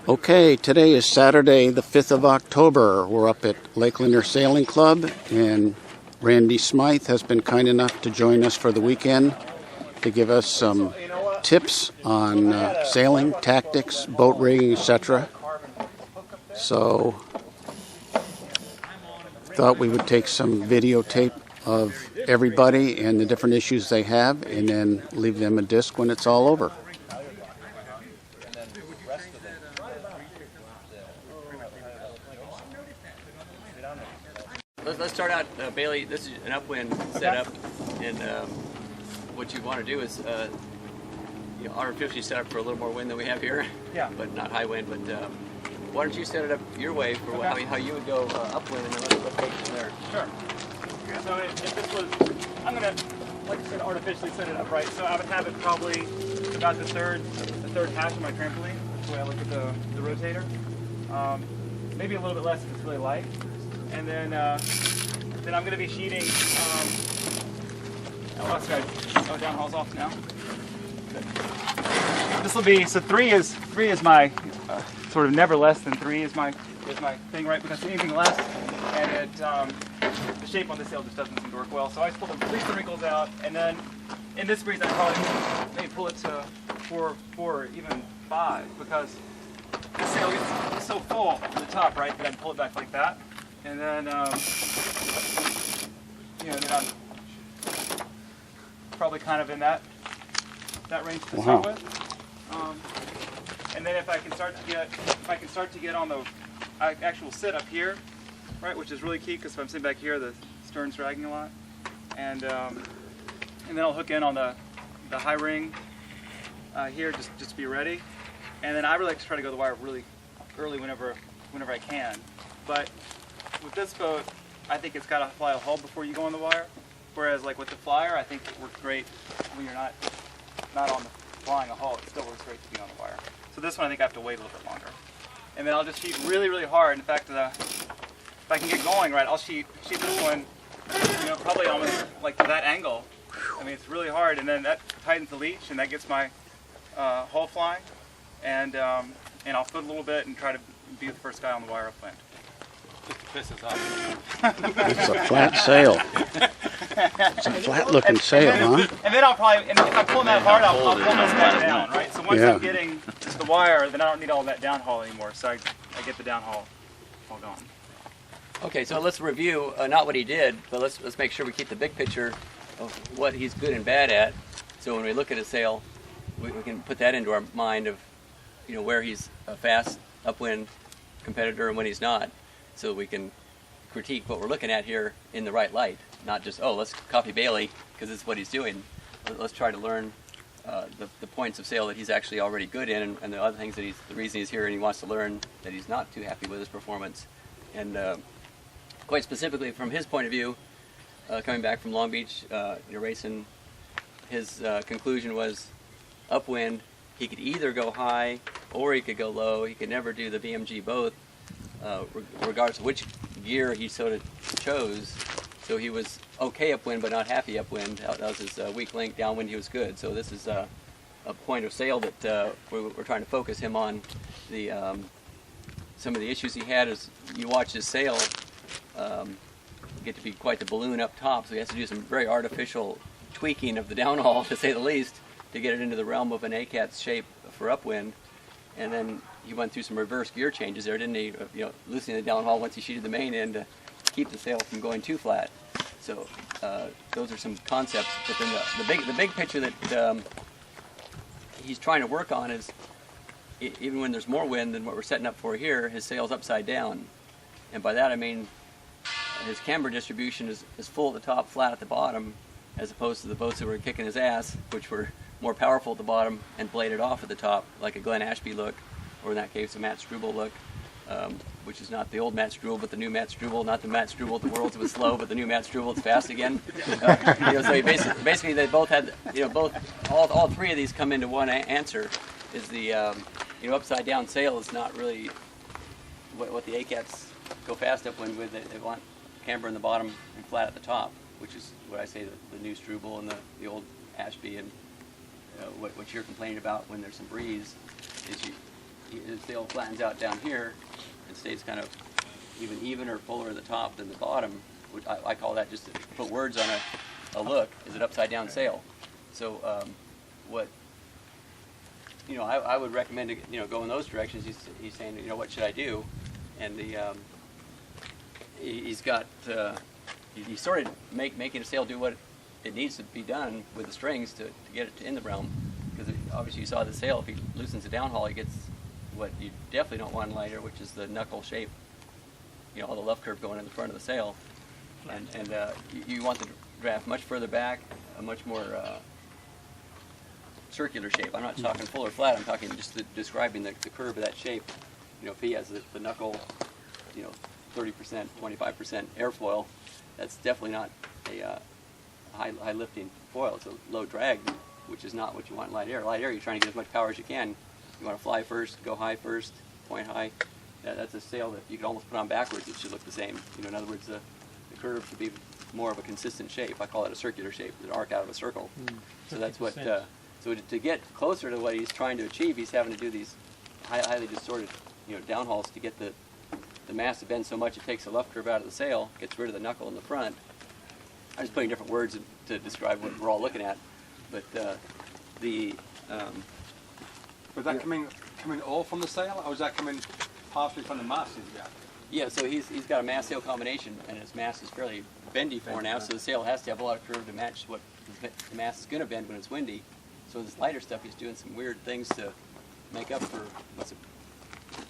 Okay, today is Saturday, the 5th of October. We're up at Lake Lanier Sailing Club, and Randy Smyth has been kind enough to join us for the weekend to give us some tips on sailing, tactics, boat rigging, etc. So, thought we would take some videotape of everybody and the different issues they have, and then leave them a disc when it's all over. Let's start out, Bailey. This is an upwind setup, and what you want to do is artificially set up for a little more wind than we have here. Yeah. But not high wind. But why don't you set it up your way for how you would go upwind, and then let's take it from there. Sure. So if this was, I'm gonna, like I said, artificially set it up right. So I would have it probably about the third hash of my trampoline. That's the way I look at the rotator. Maybe a little bit less if it's really light. And then I'm going to be sheeting. Downhaul's off now. This will be, so three is my sort of never less than 3 is my thing, right? Because anything less, and it the shape on the sail just doesn't seem to work well. So I just pull at least the wrinkles out, and then in this breeze I probably maybe pull it to 4 or even 5, because the sail gets so full at the top, right? That I can pull it back like that. And then, then I'm probably kind of in that range to start with. And then if I can start to get on the actual sit up here, right, which is really key, because if I'm sitting back here, the stern's dragging a lot. And then I'll hook in on the high ring here, just to be ready. And then I really like to try to go to the wire really early whenever I can. But with this boat, I think it's got to fly a hull before you go on the wire. Whereas, like with the flyer, I think it works great when you're not on the flying a hull. It still works great to be on the wire. So this one, I think I have to wait a little bit longer. And then I'll just sheet really, really hard. In fact, if I can get going right, I'll sheet this one, probably almost like to that angle. I mean, it's really hard, and then that tightens the leech, and that gets my hull flying. And I'll foot a little bit and try to be the first guy on the wire upwind. Just to piss us off. It's a flat sail. It's a flat-looking sail, huh? And then I'll probably, and if I'm pulling that hard, I'll pull this back down, right? So once I'm getting to the wire, then I don't need all that downhaul anymore. So I get the downhaul all gone. Okay, so let's review not what he did, but let's make sure we keep the big picture of what he's good and bad at. So when we look at a sail, we can put that into our mind of, where he's a fast upwind competitor and when he's not. So we can critique what we're looking at here in the right light, not just, let's copy Bailey because it's what he's doing. Let's try to learn the points of sail that he's actually already good in, and the other things that the reason he's here and he wants to learn that he's not too happy with his performance. And quite specifically from his point of view, coming back from Long Beach, racing, his conclusion was upwind, he could either go high or he could go low. He could never do the BMG both. Regardless of which gear he sort of chose. So he was okay upwind, but not happy upwind. That was his weak link. Downwind, he was good. So this is a point of sail that we're trying to focus him on. Some of the issues he had is you watch his sail get to be quite the balloon up top. So he has to do some very artificial tweaking of the downhaul, to say the least, to get it into the realm of an ACAT's shape for upwind. And then he went through some reverse gear changes there, didn't he? Loosening the downhaul once he sheeted the main end to keep the sail from going too flat. So those are some concepts. But then the big picture that he's trying to work on is, even when there's more wind than what we're setting up for here, his sail's upside down. And by that I mean his camber distribution is full at the top, flat at the bottom, as opposed to the boats that were kicking his ass, which were more powerful at the bottom and bladed off at the top, like a Glenn Ashby look, or in that case a Matt Struble look, which is not the old Matt Struble, but the new Matt Struble, not the Matt Struble the world's was slow, but the new Matt Struble it's fast again. So basically they both had, all 3 of these come into one answer, is the upside down sail is not really what the ACATs go fast upwind with. They want camber in the bottom and flat at the top, which is what I say the new Struble and the old Ashby, and what you're complaining about when there's some breeze is the sail flattens out down here and stays kind of even or fuller at the top than the bottom, which I call that, just to put words on a look, is an upside down sail. So what, I would recommend to, go in those directions. He's saying, what should I do? And he's got, he started making a sail do what it needs to be done with the strings to get it in the realm. Because obviously you saw the sail, if he loosens the downhaul, he gets what you definitely don't want in light air, which is the knuckle shape, all the luff curve going in the front of the sail. And you want the draft much further back, a much more circular shape. I'm not talking full or flat, I'm talking just describing the curve of that shape. If he has the knuckle, 30%, 25% airfoil, that's definitely not a high lifting foil. It's a low drag, which is not what you want in light air. Light air, you're trying to get as much power as you can. You want to fly first, go high first, point high. That's a sail that you can almost put on backwards. It should look the same. In other words, the curve should be more of a consistent shape. I call it a circular shape, an arc out of a circle. So that's what. So to get closer to what he's trying to achieve, he's having to do these highly distorted, downhauls to get the mast to bend so much it takes the luff curve out of the sail, gets rid of the knuckle in the front. I'm just putting different words to describe what we're all looking at, but Was that coming all from the sail, or was that coming partially from the mast? Yeah, so he's got a mast sail combination, and his mast is fairly bendy for now, so the sail has to have a lot of curve to match what the mast is going to bend when it's windy. So this lighter stuff, he's doing some weird things to make up for what's a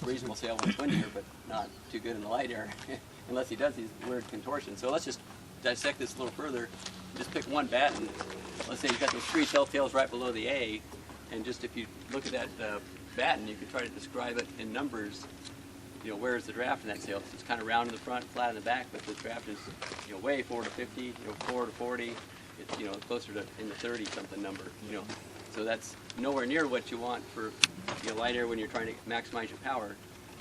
reasonable sail when it's windier, but not too good in the light air, unless he does these weird contortions. So let's just dissect this a little further. Just pick one batten. Let's say you've got those three telltales right below the A, and just if you look at that batten, you can try to describe it in numbers. Where is the draft in that sail? It's kind of round in the front, flat in the back, but the draft is, way 4 to 50, 4 to 40. It's, closer to in the 30 something number. So that's nowhere near what you want for light air when you're trying to maximize your power.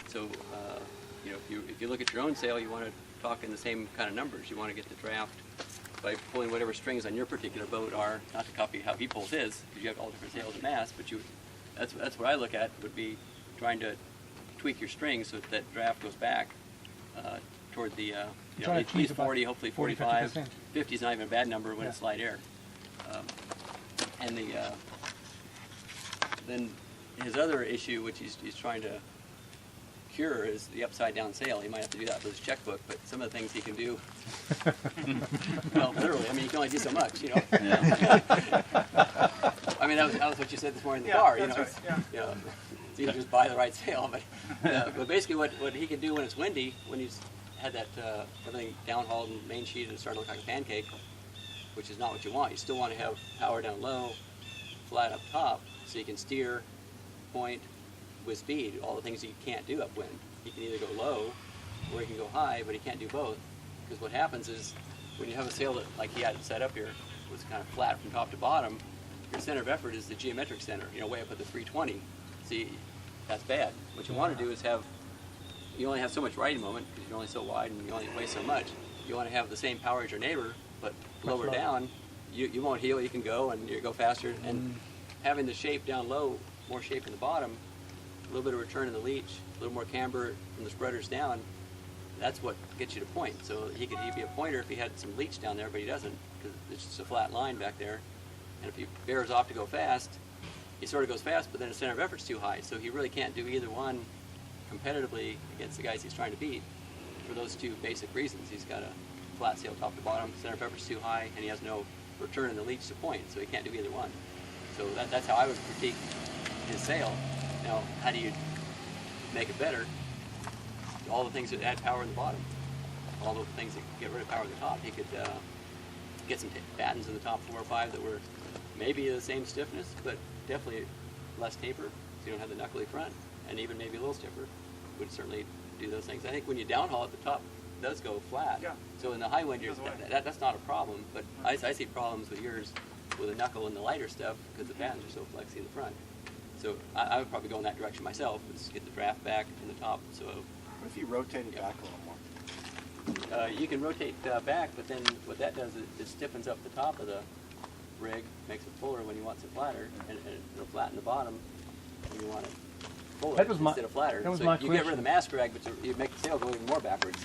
So if you look at your own sail, you want to talk in the same kind of numbers. You want to get the draft by pulling whatever strings on your particular boat are, not to copy how he pulls his, because you have all different sails and masts. But that's what I look at, would be trying to tweak your strings so that draft goes back toward the at least 40, hopefully 45. 50%. 50 is not even a bad number when it's light air. And then his other issue, which he's trying to cure, is the upside down sail. He might have to do that for his checkbook, but some of the things he can do, well, literally, you can only do so much, Yeah. That was what you said this morning in the car. That's right. It's either just buy the right sail, but basically what he can do when it's windy, when he's had that everything downhauled and main sheet and starting to look like a pancake, which is not what you want. You still want to have power down low, flat up top, so you can steer, point with speed, all the things that you can't do upwind. He can either go low or he can go high, but he can't do both. Because what happens is when you have a sail that, like he had it set up here, was kind of flat from top to bottom, your center of effort is the geometric center, way up at the 320. See, that's bad. What you want to do is you only have so much riding moment because you're only so wide and you only weigh so much. You want to have the same power as your neighbor, but lower down, you won't heel, you can go and you go faster. And having the shape down low, more shape in the bottom, a little bit of return in the leach, a little more camber from the spreaders down, that's what gets you to point. So he'd be a pointer if he had some leach down there, but he doesn't, because it's just a flat line back there. And if he bears off to go fast, he sort of goes fast, but then his center of effort's too high, so he really can't do either one competitively against the guys he's trying to beat for those two basic reasons. He's got a flat sail top to bottom, center of effort's too high, and he has no return in the leach to point, so he can't do either one. So that's how I would critique his sail. Now, how do you make it better? All the things that add power in the bottom, all the things that get rid of power in the top. He could get some battens in the top 4 or 5 that were maybe the same stiffness, but definitely less taper, so you don't have the knuckly front, and even maybe a little stiffer would certainly do those things. I think when you downhaul it, the top does go flat. Yeah. So in the high wind, that's not a problem, but I see problems with yours with a knuckle and the lighter stuff because the battens are so flexy in the front. So I would probably go in that direction myself, is get the draft back in the top. So What if you rotate it back a little more? you can rotate back, but then what that does is it stiffens up the top of the rig, makes it fuller when you want it flatter, and it'll flatten the bottom when you want it forward That was my- instead of flatter. that was so my you get rid question. of the mast drag, but you make the sail go even more backwards.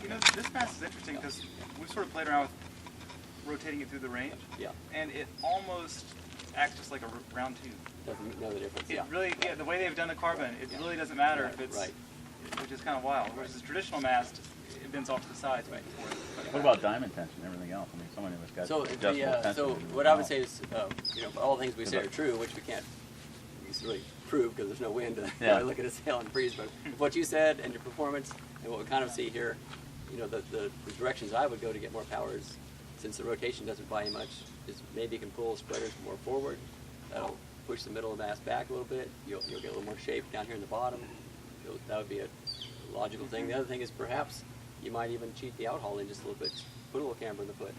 You know, this mast is interesting because we sort of played around with rotating it through the range, Yeah, and it almost acts just like a round tube. doesn't know the difference. It Yeah, really, yeah, the way they've done the carbon, it really doesn't matter if it's, right. which is kind of wild. Whereas the traditional mast, it bends off to the sides. Right. What about diamond tension and everything else? I mean, someone who's got So, adjustable tension. so what I would say is, you know, all the things we say are true, which we can't really prove because there's no wind to Yeah. look at a sail and freeze. But what you said and your performance and what we kind of see here, you know, the directions I would go to get more power is, since the rotation doesn't buy you much, is maybe you can pull spreaders more forward. That'll push the middle of the mast back a little bit. You'll get a little more shape down here in the bottom. That would be a logical thing. The other thing is perhaps you might even cheat the outhauling in just a little bit. Put a little camber in the foot.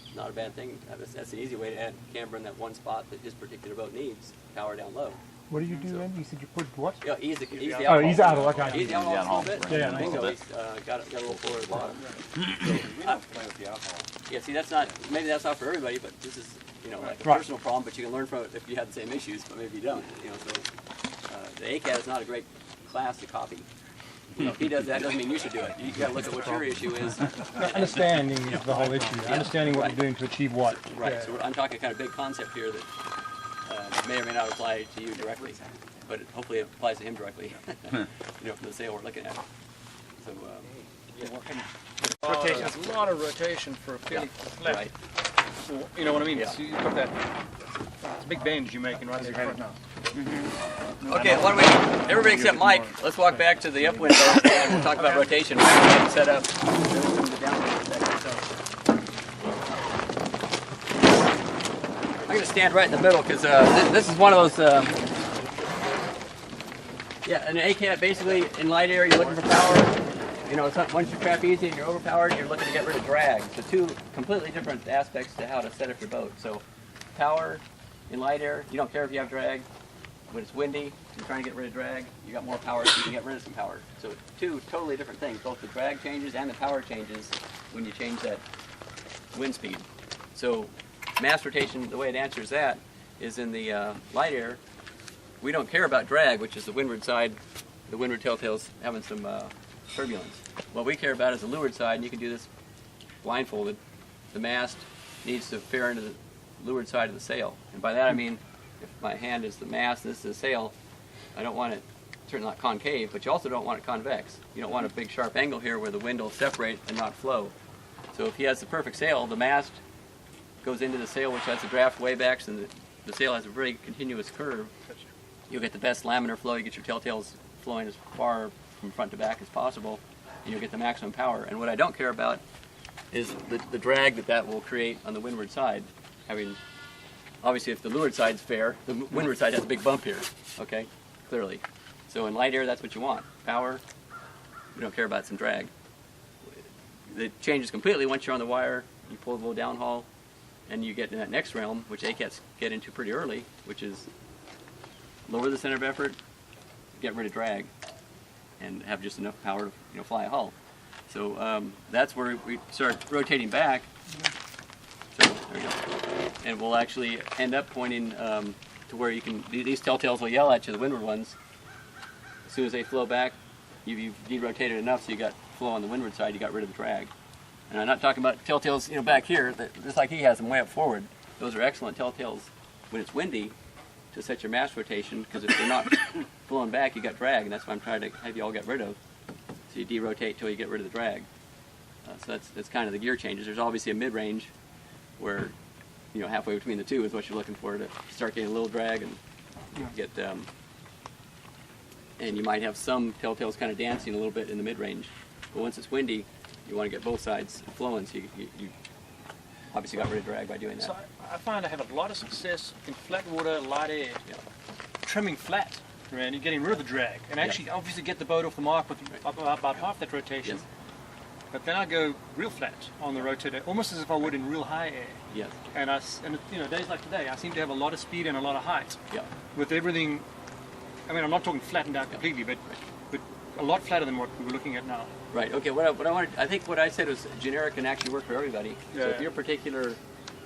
It's not a bad thing. That's an easy way to add camber in that one spot that this particular boat needs, power down low. What do you do, Andy? You said you put what? Yeah, ease the Oh, outhauling. ease out. Okay. Ease the outhauling just a little bit. Yeah, yeah, Bingo, nice. he's got a little forward at the bottom. We don't play with the alcohol. Yeah, see, that's not, maybe that's not for everybody, but this is, you know, like a Right. personal problem, but you can learn from it if you have the same issues, but maybe you don't, you know, so, the ACAT is not a great class to copy. You know, if he does that, doesn't mean you should do it. You gotta look at what your issue is. Understanding is the whole issue. Understanding what Right. you're doing to achieve what. Right, Yeah. so I'm talking kind of big concept here that may or may not apply to you directly, but hopefully it applies to him directly, you know, from the sail we're looking at. So, Rotation. A lot of rotation for a fairly flat. right. You know what I mean? Yeah. So you've got that. It's a big bend you're making right there front now. Okay, why don't we, everybody except Mike, let's walk back to the upwind boat and we'll talk about rotation. We're getting set up. I'm going to stand right in the middle because this is one of those, yeah, an ACAT basically in light air, you're looking for power. You know, it's not, once you trap easy and you're overpowered, you're looking to get rid of drag. So two completely different aspects to how to set up your boat. So power in light air, you don't care if you have drag. When it's windy, you're trying to get rid of drag, you got more power, so you can get rid of some power. So two totally different things. Both the drag changes and the power changes when you change that wind speed. So mast rotation, the way it answers that is in the light air, we don't care about drag, which is the windward side, the windward telltales having some turbulence. What we care about is the leeward side, and you can do this blindfolded. The mast needs to fare into the leeward side of the sail. And by that I mean, if my hand is the mast and this is the sail, I don't want it certainly not concave, but you also don't want it convex. You don't want a big sharp angle here where the wind will separate and not flow. So if he has the perfect sail, the mast goes into the sail, which has the draft way backs, and the sail has a very continuous curve. You'll get the best laminar flow, you get your telltales flowing as far from front to back as possible, and you'll get the maximum power. And what I don't care about is the drag that will create on the windward side. I mean, obviously if the leeward side's fair, the windward side has a big bump here, okay, clearly. So in light air, that's what you want. Power, we don't care about some drag. It changes completely once you're on the wire, you pull the low downhaul, and you get in that next realm, which ACATs get into pretty early, which is lower the center of effort, get rid of drag, and have just enough power to fly a hull. So that's where we start rotating back. So there we go. And we'll actually end up pointing to where you can, these telltales will yell at you, the windward ones. As soon as they flow back, you've derotated enough so you got flow on the windward side, you got rid of the drag. And I'm not talking about telltales back here, just like he has them way up forward. Those are excellent telltales when it's windy to set your mast rotation, because if they're not flowing back, you got drag, and that's what I'm trying to have you all get rid of. So you derotate till you get rid of the drag. So that's kind of the gear changes. There's obviously a mid-range where, halfway between the two is what you're looking for to start getting a little drag and get, and you might have some telltales kind of dancing a little bit in the mid-range. But once it's windy, you want to get both sides flowing, so you obviously got rid of drag by doing that. So I find I have a lot of success in flat water, light air, Yeah. trimming flat, Randy, getting rid of the drag, and actually obviously get the boat off the mark with about half that rotation. Yes. But then I go real flat on the rotator, almost as if I would in real high air. Yes. And days like today, I seem to have a lot of speed and a lot of height. Yeah. With everything, I mean, I'm not talking flattened out completely, but a lot flatter than what we were looking at now. Right. Okay. What I wanted, I think what I said was generic and actually work for everybody. So if Yeah. your particular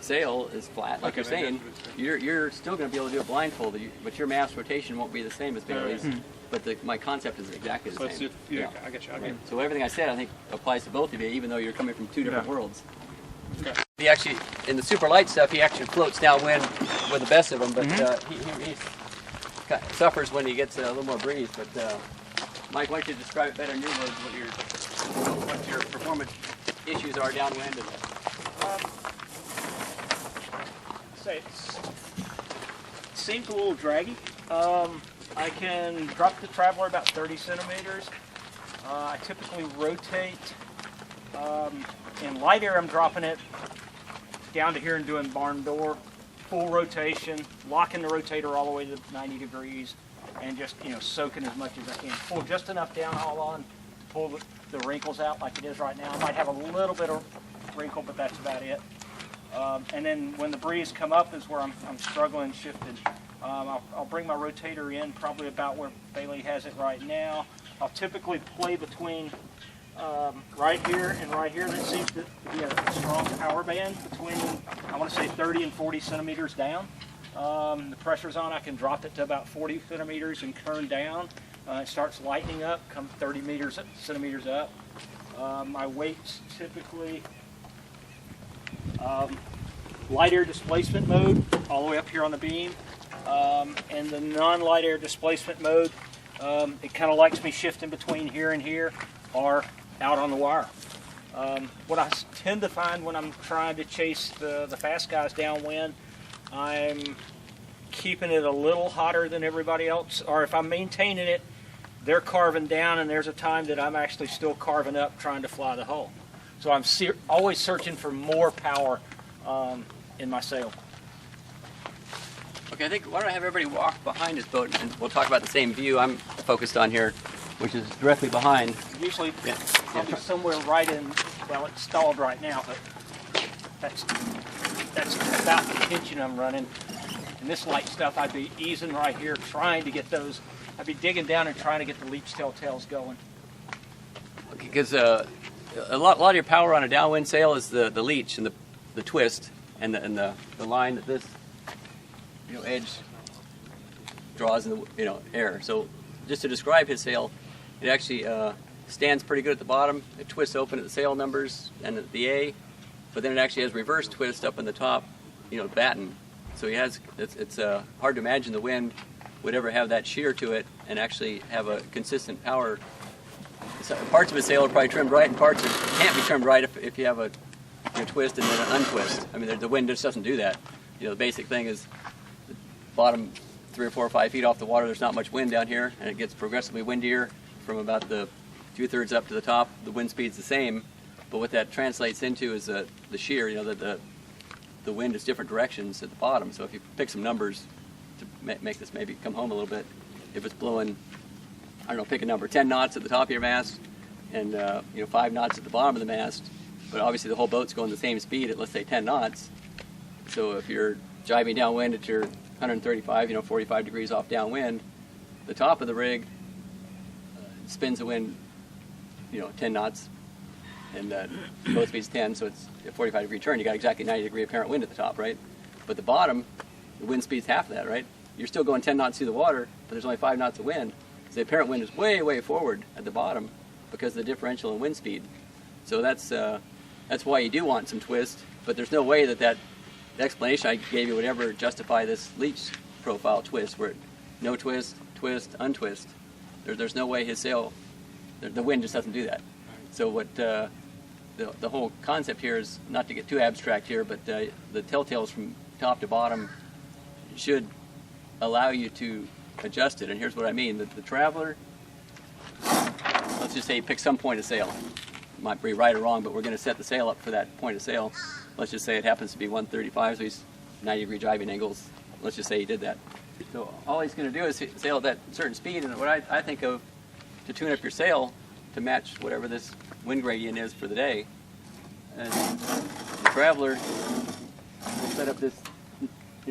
sail is flat, like you're saying, you're still going to be able to do it blindfolded, but your mast rotation won't be the same as Bailey's. But my concept is exactly the same. I get you. Okay. So everything I said, I think, applies to both of you, even though you're coming from two different worlds. Okay. He actually, in the super light stuff, he actually floats downwind with the best of them, but he suffers when he gets a little more breeze. But Mike, why don't you describe it better in your words, what your performance issues are downwind? And It seems a little draggy. I can drop the Traveler about 30 centimeters. I typically rotate. In light air, I'm dropping it down to here and doing barn door, full rotation, locking the rotator all the way to 90 degrees, and just soaking as much as I can. Pull just enough downhaul on to pull the wrinkles out like it is right now. I might have a little bit of wrinkle, but that's about it. And then when the breeze come up is where I'm struggling shifting. I'll bring my rotator in probably about where Bailey has it right now. I'll typically play between right here and right here. That seems to be a strong power band between, I want to say 30 and 40 centimeters down. The pressure's on, I can drop it to about 40 centimeters and turn down. It starts lightening up, come 30 centimeters up. My weight's typically light air displacement mode, all the way up here on the beam. And the non-light air displacement mode, it kind of likes me shifting between here and here or out on the wire. What I tend to find when I'm trying to chase the fast guys downwind, I'm keeping it a little hotter than everybody else, or if I'm maintaining it, they're carving down and there's a time that I'm actually still carving up trying to fly the hull. So I'm always searching for more power in my sail. Okay, I think, why don't I have everybody walk behind his boat, and we'll talk about the same view I'm focused on here, which is directly behind. Usually probably somewhere right in, well, it's stalled right now, but that's about the tension I'm running. And this light stuff, I'd be easing right here, trying to get those, I'd be digging down and trying to get the leech telltales going. Okay, because a lot of your power on a downwind sail is the leech and the twist and the line that this edge draws in the air. So just to describe his sail, it actually stands pretty good at the bottom. It twists open at the sail numbers and at the A, but then it actually has reverse twist up in the top, batten. So he has. It's hard to imagine the wind would ever have that shear to it and actually have a consistent power. So parts of his sail are probably trimmed right, and parts can't be trimmed right if you have a twist and then an untwist. I mean, the wind just doesn't do that. The basic thing is the bottom 3 or 4 or 5 feet off the water, there's not much wind down here, and it gets progressively windier from about the 2/3 up to the top. The wind speed's the same, but what that translates into is the shear. The wind is different directions at the bottom. So if you pick some numbers to make this maybe come home a little bit, if it's blowing, I don't know, pick a number, 10 knots at the top of your mast, and 5 knots at the bottom of the mast, but obviously the whole boat's going the same speed at, let's say, 10 knots. So if you're jibing downwind at your 135, 45 degrees off downwind, the top of the rig spins the wind, 10 knots, and boat speed's 10, so it's a 45 degree turn. You got exactly 90 degree apparent wind at the top, right? But the bottom, the wind speed's half of that, right? You're still going 10 knots through the water, but there's only 5 knots of wind. So the apparent wind is way, way forward at the bottom because of the differential in wind speed. So that's why you do want some twist, but there's no way that the explanation I gave you would ever justify this leech profile twist, where no twist, twist, untwist. There's no way his sail, the wind just doesn't do that. So what the whole concept here is, not to get too abstract here, but the telltales from top to bottom should allow you to adjust it. And here's what I mean. The Traveler, let's just say you pick some point of sail. It might be right or wrong, but we're going to set the sail up for that point of sail. Let's just say it happens to be 135, so he's 90 degree jibing angles. Let's just say he did that. So all he's going to do is sail at that certain speed, and what I think of to tune up your sail to match whatever this wind gradient is for the day. And the Traveler will set up this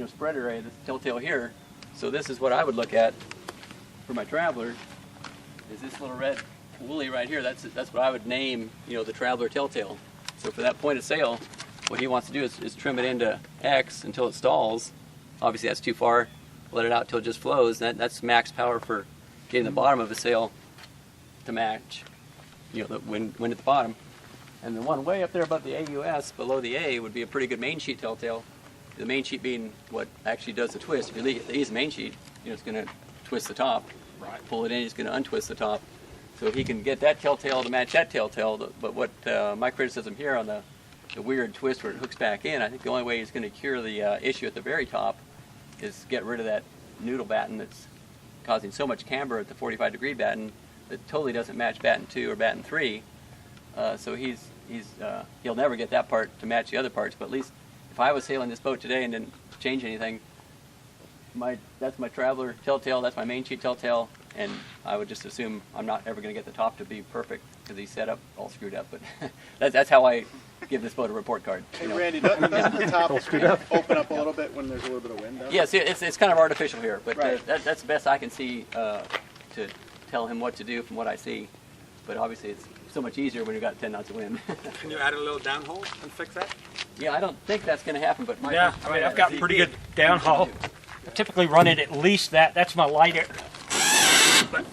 spread array, this telltale here. So this is what I would look at for my Traveler, is this little red woolly right here. That's what I would name the Traveler telltale. So for that point of sail, what he wants to do is trim it into X until it stalls. Obviously that's too far. Let it out till it just flows. That's max power for getting the bottom of the sail to match, you know, the wind at the bottom. And the one way up there above the AUS, below the A, would be a pretty good main sheet telltale. The main sheet being what actually does the twist. If you leave the A's main sheet, you know, it's going to twist the top. Right. Pull it in, it's going to untwist the top. So if he can get that telltale to match that telltale, but what my criticism here on the weird twist where it hooks back in, I think the only way he's going to cure the issue at the very top is get rid of that noodle batten that's causing so much camber at the 45-degree batten that totally doesn't match batten 2 or batten 3. So he'll never get that part to match the other parts. But at least if I was sailing this boat today and didn't change anything, that's my traveler telltale, that's my main sheet telltale, and I would just assume I'm not ever going to get the top to be perfect because he's set up all screwed up. But that's how I give this boat a report card. Hey, Randy, doesn't the top open up a little bit when there's a little bit of wind down? Yes, it's kind of artificial here, but Right. that's the best I can see to tell him what to do from what I see. But obviously it's so much easier when you've got 10 knots of wind. Can you add a little downhole and fix that? Yeah, I don't think that's going to happen, but Yeah, I mean, I've got pretty good downhaul. I typically run it at least that. That's my lighter. But,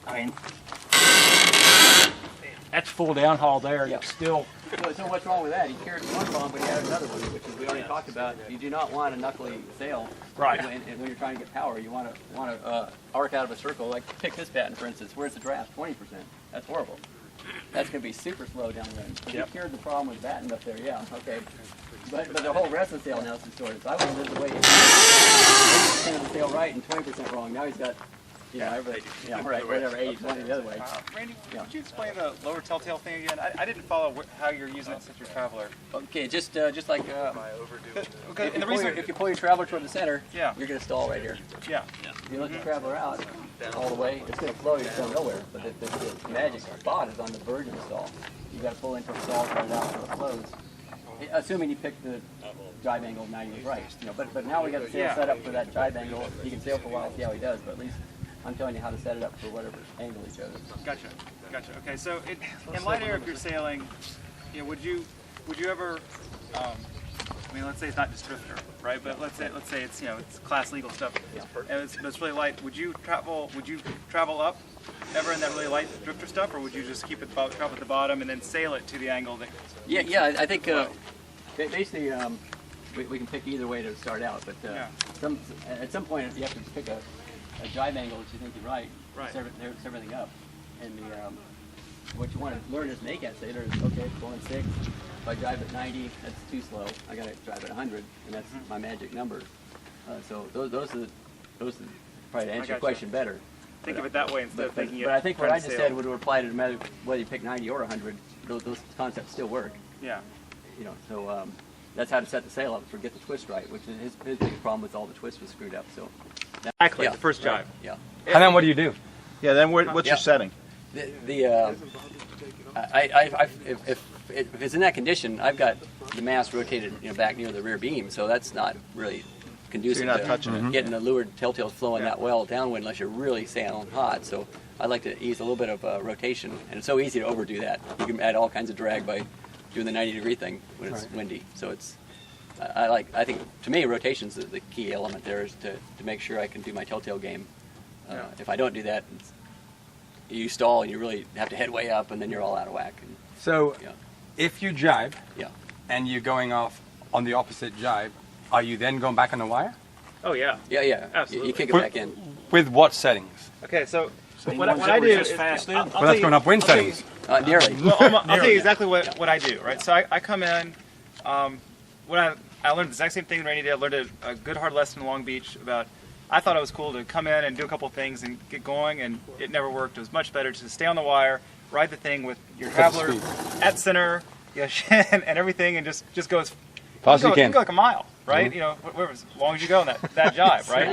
I mean, that's full downhaul there. Yep. It's still. So what's wrong with that? He carried one bomb, but he had another one, which is we already talked about. You do not want a knuckly sail. Right. And when you're trying to get power, you want to arc out of a circle. Like take this batten, for instance. Where's the draft? 20%. That's horrible. That's going to be super slow downwind. So you cured the problem with batten up there, yeah, okay. But the whole rest of the sail now is distorted. So I wouldn't live the way 80% of the sail right and 20% wrong. Now he's got, you know, everything, yeah, right, whatever, 80-20 the other way. Randy, Yeah. could you explain the lower telltale thing again? I didn't follow how you're using it since you're traveler. Okay, just like Okay, and the reason, if you pull your traveler toward the center, Yeah. you're going to stall right here. yeah. If you let the traveler out all the way, it's going to flow, you're going nowhere. But the magic spot is on the verge of the stall. You've got to pull into the stall, try it out until it flows. Assuming you pick the jibe angle 90 right. You know, but now we got the sail Yeah. set up for that jibe angle. He can sail for a while, see how he does. But at least I'm telling you how to set it up for whatever angle he chose. Gotcha. Okay, so in light air, if you're sailing, you know, would you ever? I mean, let's say it's not just drifter, right? But let's say it's, you know, it's class legal stuff, and it's really light. Would you travel up ever in that really light drifter stuff, or would you just keep it travel at the bottom and then sail it to the angle that? Yeah. I think basically we can pick either way to start out. But at some point you have to pick a jibe angle that you think you're right. Serve everything up. And what you want to learn as an ACAT sailor is, okay, pulling 6. If I drive at 90, that's too slow. I got to drive at 100, and that's my magic number. So those are probably to answer your question better. Think of it that way instead of thinking. But I think what I just said would apply to no matter whether you pick 90 or 100. Those concepts still work. Yeah. You know, so that's how to set the sail up for get the twist right, which is his biggest problem was all the twist was screwed up. So Exactly. The first jibe. Yeah. And then what do you do? Yeah, then what's your setting? If it's in that condition, I've got the mast rotated, you know, back near the rear beam, so that's not really conducive So you're not to touching it. getting the leeward telltales flowing that well downwind unless you're really sailing hot. So I like to ease a little bit of rotation, and it's so easy to overdo that. You can add all kinds of drag by doing the 90-degree thing when it's windy. So it's I think to me rotation's the key element there is to make sure I can do my telltale game. If I don't do that, you stall and you really have to head way up, and then you're all out of whack. And, So, yeah. if you jibe, Yeah. and you're going off on the opposite jibe, are you then going back on the wire? Oh yeah. Yeah. Absolutely. You kick it back in. With what settings? Okay, so what ones I that do resist is fast I'll then? tell Well, that's you- going upwind I'll tell you- settings. Nearly. Well, I'll tell you exactly what I do, right? So I come in, when I learned the exact same thing Randy did. I learned a good hard lesson in Long Beach about, I thought it was cool to come in and do a couple things and get going, and it never worked. It was much better to stay on the wire, ride the thing with your traveler at center, and everything, and just go as Fast as you You can. go like a mile, right? You know, whatever, as long as you go in that jibe, right?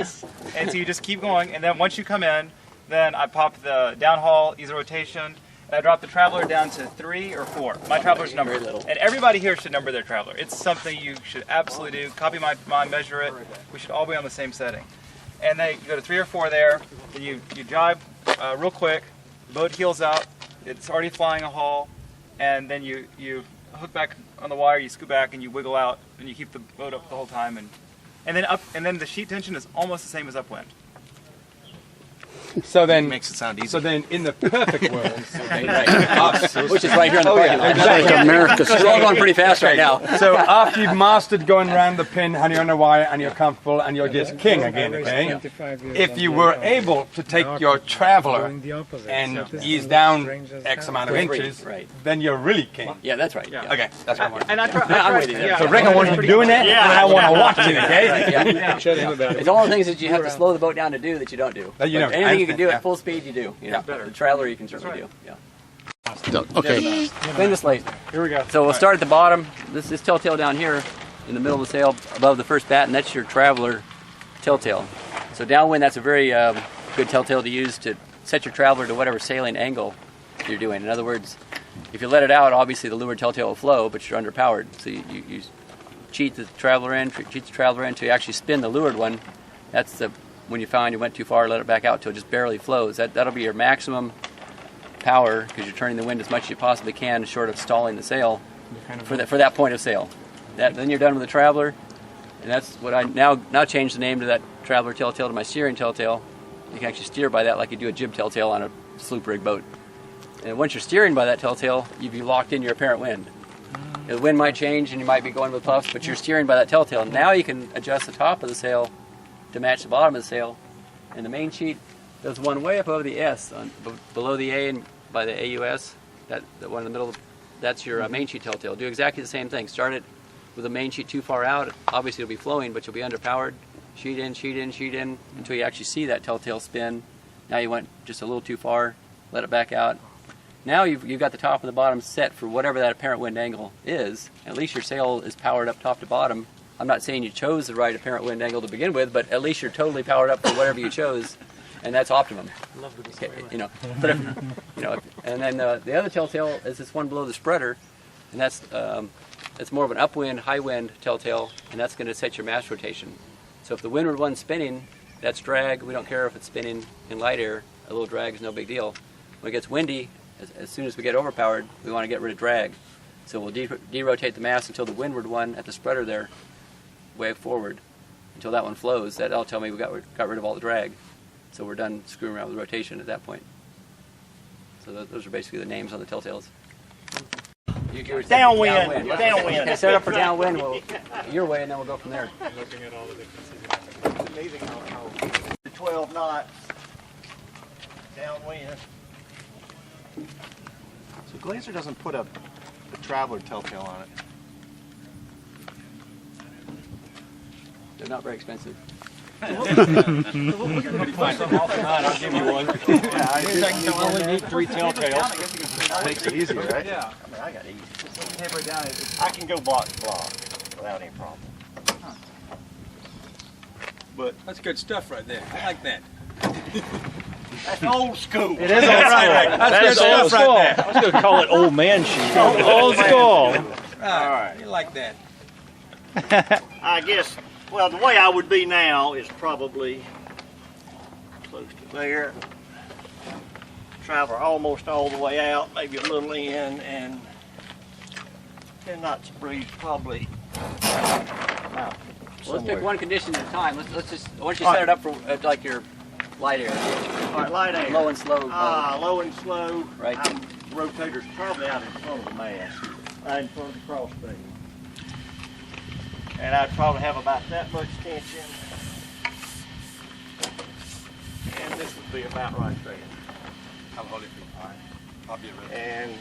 And so you just keep going, and then once you come in, then I pop the downhaul, ease of rotation, and I drop the traveler down to 3 or 4. My traveler's numbered. Very little. And everybody here should number their traveler. It's something you should absolutely do. Copy my measure it. We should all be on the same setting. And then you go to 3 or 4 there, then you jibe real quick, the boat heels out, it's already flying a haul, and then you hook back on the wire, you scoot back and you wiggle out, and you keep the boat up the whole time, and then the sheet tension is almost the same as upwind. So then, Makes it sound easy. so then, in the perfect world, Which is right here on the parking lot. Like America's We're all going pretty fast right now. so after you've mastered going around the pin and you're on the wire and you're comfortable and you're just king again, okay? If you were able to take your traveler and ease down X amount of inches, Right. then you're really king. Yeah, that's right. Yeah. Okay, that's what I want. And I try. I'm with you. Yeah. So Rick, I want you doing that, and I want to watch it, okay? Yeah. It's all the things that you have to slow the boat down to do that you don't do. That you But don't. anything you can do Yeah. at full speed, you do. You know, the traveler you can certainly do. Yeah. Okay. Clean the slate. Here we go. So we'll start at the bottom. This is telltale down here in the middle of the sail above the first bat, and that's your traveler telltale. So downwind, that's a very good telltale to use to set your traveler to whatever sailing angle you're doing. In other words, if you let it out, obviously the leeward telltale will flow, but you're underpowered. So you cheat the traveler in until you actually spin the leeward one. That's the when you find you went too far, let it back out till it just barely flows. That'll be your maximum power because you're turning the wind as much as you possibly can, short of stalling the sail for that point of sail. Then you're done with the traveler, and that's what I now change the name to that traveler telltale to my steering telltale. You can actually steer by that like you do a jib telltale on a sloop rig boat. And once you're steering by that telltale, you've locked in your apparent wind. The wind might change and you might be going with puffs, but you're steering by that telltale. Now you can adjust the top of the sail to match the bottom of the sail. And the main sheet does one way above the S, below the A and by the AUS, that one in the middle, that's your main sheet telltale. Do exactly the same thing. Start it with the main sheet too far out. Obviously it'll be flowing, but you'll be underpowered. Sheet in, sheet in, sheet in, until you actually see that telltale spin. Now you went just a little too far, let it back out. Now you've got the top and the bottom set for whatever that apparent wind angle is. At least your sail is powered up top to bottom. I'm not saying you chose the right apparent wind angle to begin with, but at least you're totally powered up for whatever you chose, and that's optimum. Okay, but and then the other telltale is this one below the spreader, and that's it's more of an upwind, high wind telltale, and that's going to set your mast rotation. So if the windward one's spinning, that's drag. We don't care if it's spinning in light air. A little drag is no big deal. When it gets windy, as soon as we get overpowered, we want to get rid of drag. So we'll derotate the mast until the windward one at the spreader there, wave forward, until that one flows. That'll tell me we got rid of all the drag. So we're done screwing around with rotation at that point. So those are basically the names on the telltales. Downwind. Okay, set up for downwind. Your way, and then we'll go from there. Looking at all the different 12 knots. Downwind. So Glazer doesn't put a traveler telltale on it. They're not very expensive. I'll give you one. I only need 3 telltales. Makes it easier, right? Yeah. I mean, I got easy. I can go block to block without any problem. But That's good stuff right there. I like that. that's old school. It is old school. That's old school. I was going to call it old man sheet. Old school. All right. You like that. I guess, well, the way I would be now is probably close to there. Travel almost all the way out, maybe a little in, and 10 knots of breeze probably. Well, let's pick one condition at a time. Let's just once you set it up for like your light air, All right, light air. low and slow. Low and slow. Right. Rotator's probably out in front of the mast, right in front of the cross beam. And I'd probably have about that much tension. And this would be about right there. I'll hold it for you. All right. I'll be ready. And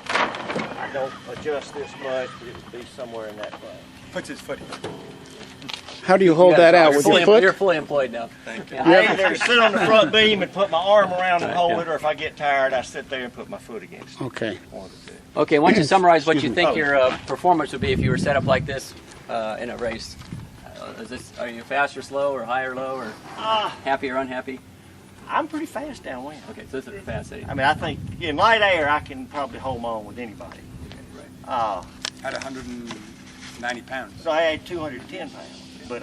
I don't adjust this much, but it would be somewhere in that range. Puts his foot in. How do you hold that out with your foot? You're fully employed now. Thank you. I either sit on the front beam and put my arm around and hold it, or if I get tired, I sit there and put my foot against it. Okay. Okay, why don't you summarize what you think your performance would be if you were set up like this in a race? Are you fast or slow, or high or low, or happy or unhappy? I'm pretty fast downwind. Okay, so this is fast setting. I mean, I think in light air, I can probably hold on with anybody. At 190 pounds. So I had 210 pounds. But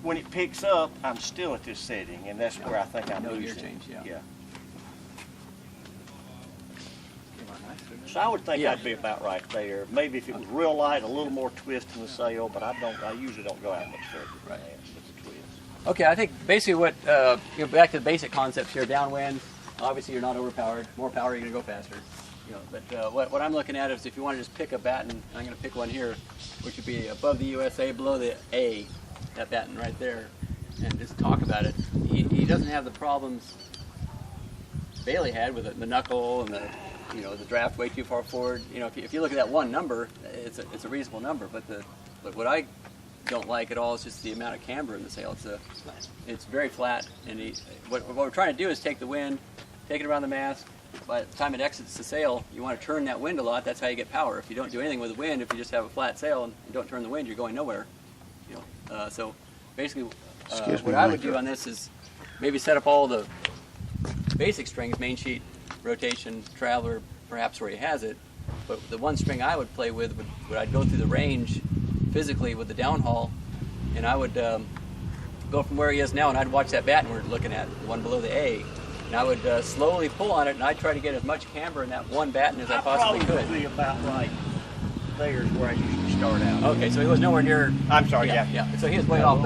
when it picks up, I'm still at this setting, and that's where I think I'm No losing. gear change, yeah. So I would think Yeah. I'd be about right there. Maybe if it was real light, a little more twist in the sail, but I usually don't go out much further than Right. that with the twist. Okay, I think basically what, back to the basic concepts here, downwind, obviously you're not overpowered. More power, you're going to go faster. But what I'm looking at is if you want to just pick a batten, I'm going to pick one here, which would be above the USA, below the A, that batten right there, and just talk about it. He doesn't have the problems Bailey had with the knuckle and the draft way too far forward. If you look at that one number, it's a reasonable number. But what I don't like at all is just the amount of camber in the sail. It's very flat, and what we're trying to do is take the wind, take it around the mast. By the time it exits the sail, you want to turn that wind a lot. That's how you get power. If you don't do anything with the wind, if you just have a flat sail and you don't turn the wind, you're going nowhere. So basically, what I would do on this is maybe set up all the basic strings, main sheet, rotation, traveler, perhaps where he has it. But the one string I would play with would I'd go through the range physically with the downhaul, and I would go from where he is now, and I'd watch that batten we're looking at, the one below the A, and I would slowly pull on it, and I'd try to get as much camber in that one batten as I possibly could. Probably about right there's where I usually start out. Okay, so he was nowhere near. I'm sorry, yeah. So he was way off.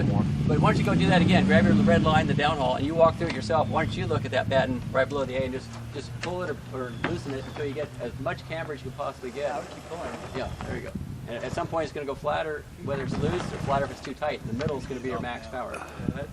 But why don't you go do that again? Grab your red line, the downhaul, and you walk through it yourself. Why don't you look at that batten right below the A and just pull it or loosen it until you get as much camber as you can possibly get. I would keep pulling. Yeah, there you go. And at some point it's going to go flatter, whether it's loose or flatter if it's too tight. The middle is going to be your max power. That's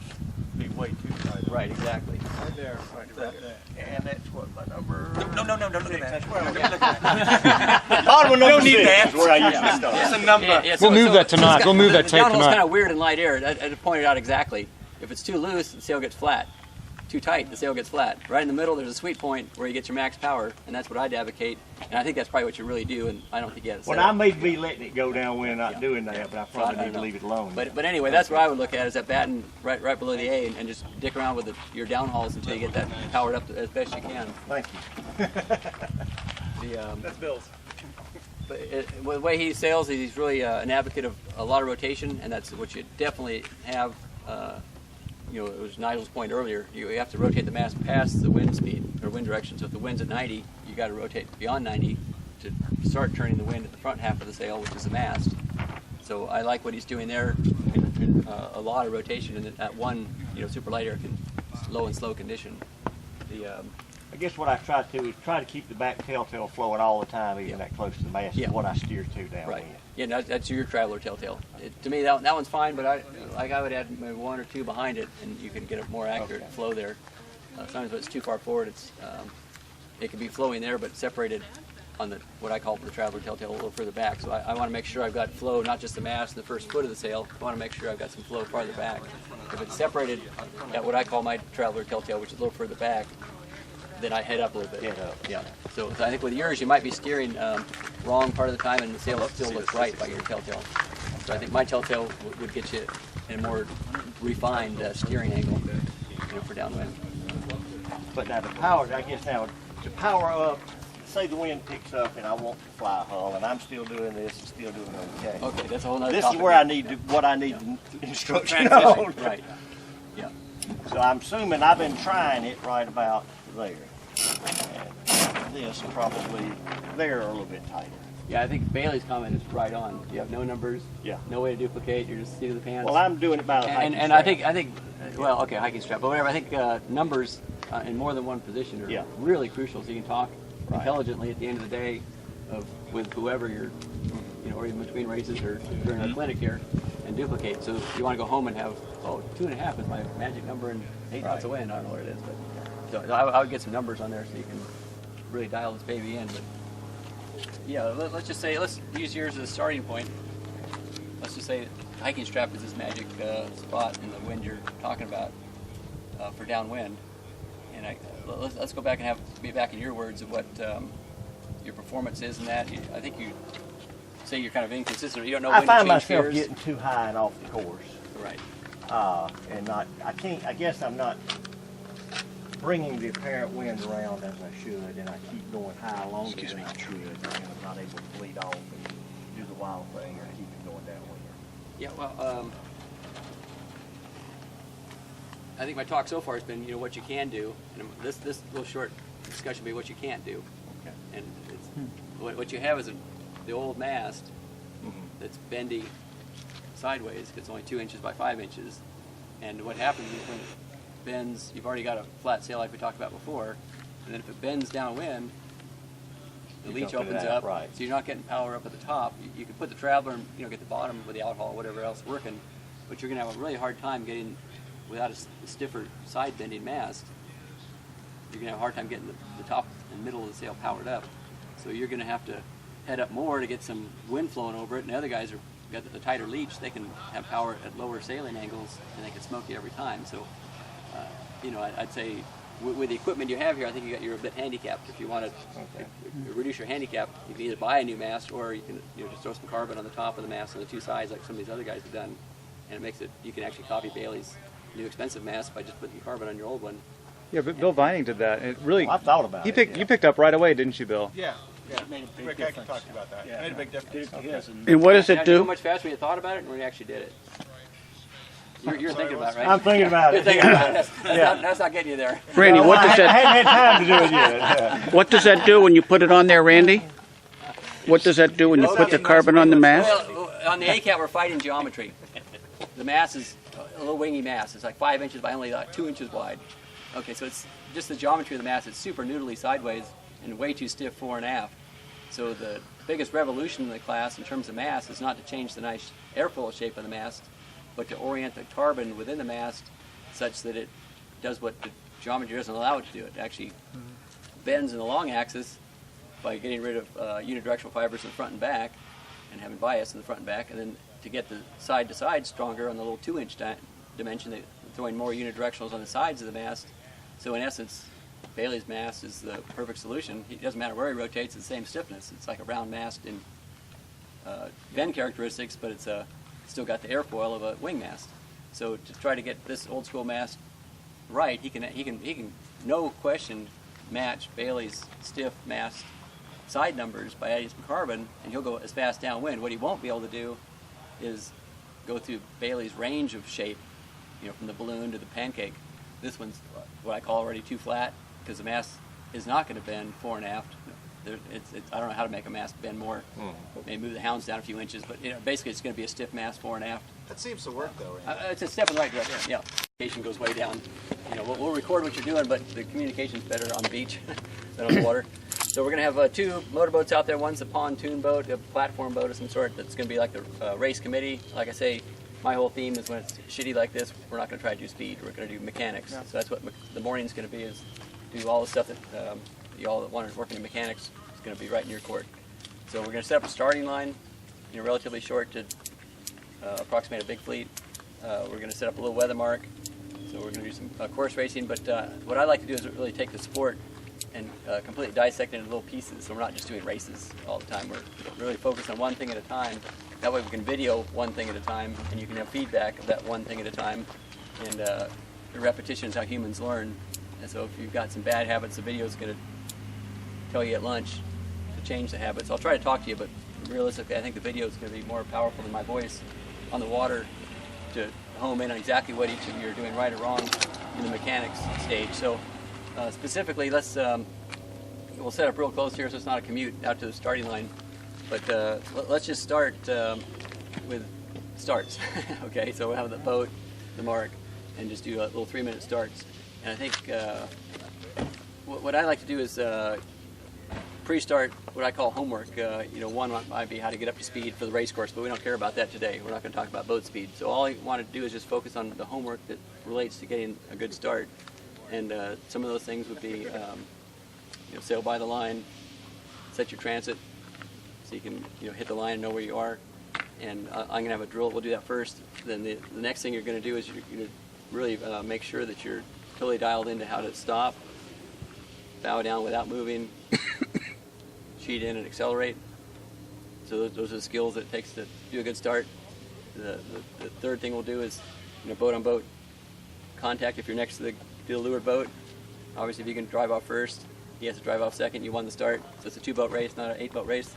be way too tight. Right, exactly. Right there, right there. And that's what my number. No, don't look at that. That's where I'm looking at. Bottom of number 6 is where I usually start. It's a number. We'll move that tonight. We'll move that tape The downhill's tonight. kind of weird in light air. I pointed out exactly. If it's too loose, the sail gets flat. Too tight, the sail gets flat. Right in the middle, there's a sweet point where you get your max power, and that's what I'd advocate. And I think that's probably what you really do, and I don't think you have to set Well, I up. may be letting it go downwind, not doing that, but I probably need to leave it alone. But anyway, that's what I would look at, is that batten right below the A, and just dick around with your downhauls until you get that powered up as best you can. Thank you. That's Bill's. But the way he sails, he's really an advocate of a lot of rotation, and that's what you definitely have. It was Nigel's point earlier. You have to rotate the mast past the wind speed or wind direction. So if the wind's at 90, you got to rotate beyond 90 to start turning the wind at the front half of the sail, which is the mast. So I like what he's doing there. A lot of rotation in that one, super light air, low and slow condition. I guess what I try to do is try to keep the back telltale flowing all the time, even that close to the mast, is what I steer to downwind. Right. Yeah, that's your traveler telltale. To me, that one's fine, but I would add maybe one or two behind it, and you can get a more accurate flow there. Sometimes when it's too far forward, it can be flowing there, but separated on what I call the traveler telltale a little further back. So I want to make sure I've got flow, not just the mast and the first foot of the sail. I want to make sure I've got some flow farther back. If it's separated at what I call my traveler telltale, which is a little further back, then I head up a little bit. Yeah. So I think with yours, you might be steering wrong part of the time, and the sail still looks right by your telltale. So I think my telltale would get you in a more refined steering angle, for downwind. But now the power, I guess now, to power up, say the wind picks up and I want to fly hull, and I'm still doing this and still doing okay. Okay, that's a whole nother This topic. is where I need instruction on. Right. Yeah. So I'm assuming I've been trying it right about there. And this probably there a little bit tighter. Yeah, I think Bailey's comment is right on. You have no numbers, no way to duplicate. You're just seat of the pants. Well, I'm doing it by the hiking and I think, well, okay, hiking strap, but whatever. I think numbers in more than one position are really crucial, so you can talk intelligently at the end of the day with whoever you're, or even between races or during our clinic here, and duplicate. So if you want to go home and have 2.5 is my magic number and 8 knots of wind. I don't know what it is, but so I would get some numbers on there so you can really dial this baby in. But yeah, let's just say, let's use yours as a starting point. Let's just say hiking strap is this magic spot in the wind you're talking about for downwind. And let's go back and be back in your words of what your performance is in that. I think you say you're kind of inconsistent. You don't know when I find to change myself gears. getting too high and off the course. Right. And I guess I'm not bringing the apparent wind around as I should, and I keep going high longer than I should, and I'm not able to bleed off and do the wild thing or keep it going downwind. Yeah, well, I think my talk so far has been, what you can do, and this little short discussion will be what you can't do. And it's, what you have is the old mast that's bendy sideways, 'cause it's only 2 inches by 5 inches. And what happens is when it bends, you've already got a flat sail like we talked about before, and then if it bends downwind, the leach opens up, right. so you're not getting power up at the top. You can put the traveler and get the bottom with the outhaul, whatever else working, but you're going to have a really hard time getting, without a stiffer side bending mast, you're going to have a hard time getting the top and middle of the sail powered up. So you're going to have to head up more to get some wind flowing over it, and the other guys are got the tighter leach. They can have power at lower sailing angles, and they can smoke you every time. So, I'd say with the equipment you have here, I think you're a bit handicapped. If you want to reduce your handicap, you can either buy a new mast, or you can just throw some carbon on the top of the mast on the two sides, like some of these other guys have done, and it makes it. You can actually copy Bailey's new expensive mast by just putting carbon on your old one. Yeah, but Bill Vining did that. It really. I thought about it. You picked up right away, didn't you, Bill? Yeah, it made a big difference. I can talk to you about that. It made a big difference. And what does it How do? much faster you thought about it, and when you actually did it? You're thinking about it, right? I'm thinking about You're it. thinking about it. That's not getting you there. Randy, what does I that hadn't had time to do it yet. what does that do when you put it on there, Randy? What does that do when you put the carbon on the mast? Well, on the ACAT, we're fighting geometry. The mast is a little wingy mast. It's like 5 inches by only like 2 inches wide. Okay, so it's just the geometry of the mast. It's super noodly sideways and way too stiff fore and aft. So the biggest revolution in the class in terms of mast is not to change the nice airfoil shape of the mast, but to orient the carbon within the mast such that it does what the geometry doesn't allow it to do. It actually bends in the long axis by getting rid of unidirectional fibers in the front and back and having bias in the front and back, and then to get the side-to-side stronger on the little 2-inch dimension, they're throwing more unidirectionals on the sides of the mast. So in essence, Bailey's mast is the perfect solution. It doesn't matter where he rotates, it's the same stiffness. It's like a round mast in bend characteristics, but it's still got the airfoil of a wing mast. So to try to get this old school mast right, he can no question match Bailey's stiff mast side numbers by adding some carbon, and he'll go as fast downwind. What he won't be able to do is go through Bailey's range of shape, from the balloon to the pancake. This one's what I call already too flat, because the mast is not going to bend fore and aft. I don't know how to make a mast bend more. Maybe move the hounds down a few inches, but basically it's going to be a stiff mast fore and aft. That seems to work, though, right? It's a step in the right direction. Yeah, communication goes way down. We'll record what you're doing, but the communication's better on the beach than on the water. So we're going to have 2 motorboats out there. One's a pontoon boat, a platform boat of some sort that's going to be like the race committee. Like I say, my whole theme is when it's shitty like this, we're not going to try to do speed. We're going to do mechanics. Yeah. So that's what the morning's going to be, is do all the stuff that y'all that want to work in mechanics is going to be right in your court. So we're going to set up a starting line, relatively short to approximate a big fleet. We're going to set up a little weather mark. So we're going to do some course racing. But what I like to do is really take the sport and completely dissect it into little pieces. So we're not just doing races all the time. We're really focused on one thing at a time. That way we can video one thing at a time, and you can have feedback of that one thing at a time. And the repetition is how humans learn. And so if you've got some bad habits, the video is going to tell you at lunch to change the habits. I'll try to talk to you, but realistically, I think the video is going to be more powerful than my voice on the water to home in on exactly what each of you are doing right or wrong in the mechanics stage. So specifically, we'll set up real close here so it's not a commute out to the starting line. But let's just start with starts. Okay, so we'll have the boat, the mark, and just do little 3-minute starts. And I think what I like to do is pre-start what I call homework. One might be how to get up to speed for the race course, but we don't care about that today. We're not going to talk about boat speed. So all I want to do is just focus on the homework that relates to getting a good start. And some of those things would be, sail by the line, set your transit, so you can hit the line and know where you are. And I'm going to have a drill. We'll do that first. Then the next thing you're going to do is you're going to really make sure that you're totally dialed into how to stop, bow down without moving, cheat in and accelerate. So those are the skills that it takes to do a good start. The third thing we'll do is boat on boat contact. If you're next to the leeward boat, obviously if you can drive off first, he has to drive off second. You won the start. So it's a 2-boat race, not an 8-boat race.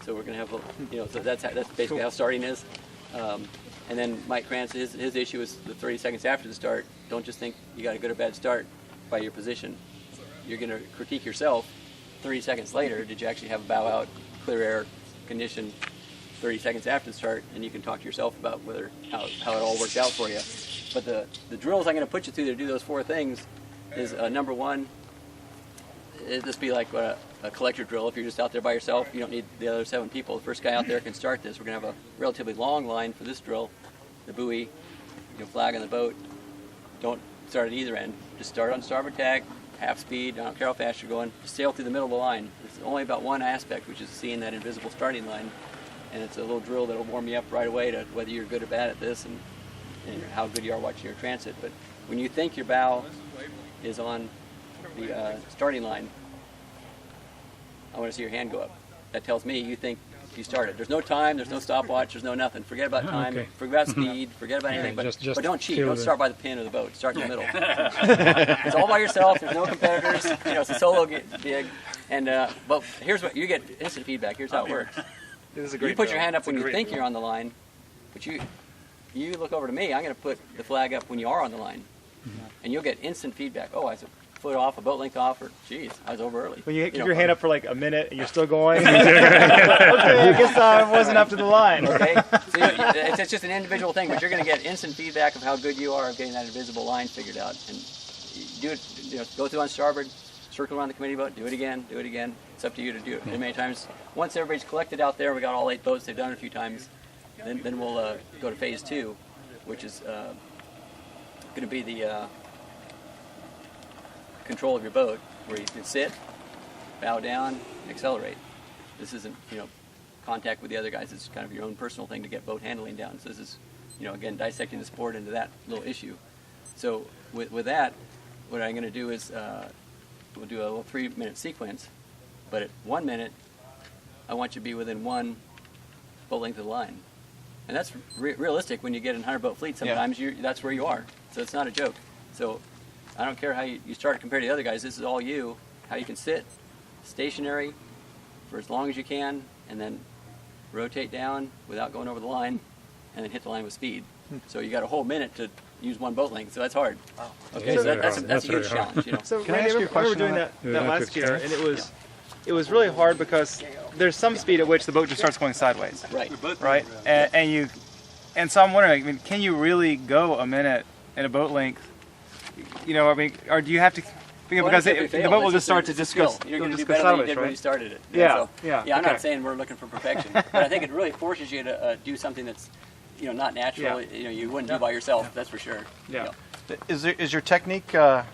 So we're going to have, so that's basically how starting is. And then Mike Krantz, his issue is the 30 seconds after the start. Don't just think you got a good or bad start by your position. You're going to critique yourself 30 seconds later, did you actually have a bow out, clear air condition 30 seconds after the start, and you can talk to yourself about how it all worked out for you. But the drills I'm going to put you through to do those 4 things is number 1, it'd just be like a collector drill. If you're just out there by yourself, you don't need the other 7 people. The first guy out there can start this. We're going to have a relatively long line for this drill. The buoy, flag on the boat. Don't start at either end. Just start on starboard tack, half speed. I don't care how fast you're going. Just sail through the middle of the line. It's only about one aspect, which is seeing that invisible starting line. And it's a little drill that'll warm you up right away to whether you're good or bad at this and how good you are watching your transit. But when you think your bow is on the starting line, I want to see your hand go up. That tells me you think you started. There's no time, there's no stopwatch, there's no nothing. Forget about time, forget about speed, forget about anything. But don't cheat. Don't start by the pin of the boat. Start in the middle. It's all by yourself. There's no competitors. It's a solo gig. And but here's what you get: instant feedback. Here's how it works. This is a great You put your drill. hand up when It's a you great think drill. you're on the line, but you look over to me. I'm going to put the flag up when you are on the line, and you'll get instant feedback. Oh, I was a foot off, a boat length off, or geez, I was over early. When you keep your hand up for like a minute and you're still going, okay, I guess I wasn't up to the line. Okay, so it's just an individual thing, but you're going to get instant feedback of how good you are of getting that invisible line figured out. And you do it, go through on starboard, circle around the committee boat, do it again, do it again. It's up to you to do it as many times. Once everybody's collected out there, we got all 8 boats, they've done it a few times, then we'll go to phase 2, which is going to be the control of your boat, where you can sit, bow down, accelerate. This isn't, contact with the other guys. It's kind of your own personal thing to get boat handling down. So this is, again, dissecting the sport into that little issue. So with that, what I'm going to do is we'll do a little 3-minute sequence, but at 1 minute, I want you to be within 1 boat length of the line. And that's realistic when you get in 100-boat fleet. Sometimes that's where you are. So it's not a joke. So I don't care how you start compared to the other guys. This is all you. How you can sit stationary for as long as you can, and then rotate down without going over the line, and then hit the line with speed. So you got a whole minute to use 1 boat length. So that's hard. Wow. Okay, so that's a huge challenge. So Randy, I remember doing that last year, and it was really hard because there's some speed at which the boat just starts going sideways. Right. Right. And so I'm wondering, can you really go a minute in a boat length? Or do you have to? Because the boat will just start to just go sideways, You're going to do better than you did when you started it. Yeah. I'm not saying we're looking for perfection, but I think it really forces you to do something that's, not natural. Yeah. You wouldn't do by yourself. That's for sure. Yeah. Is your technique to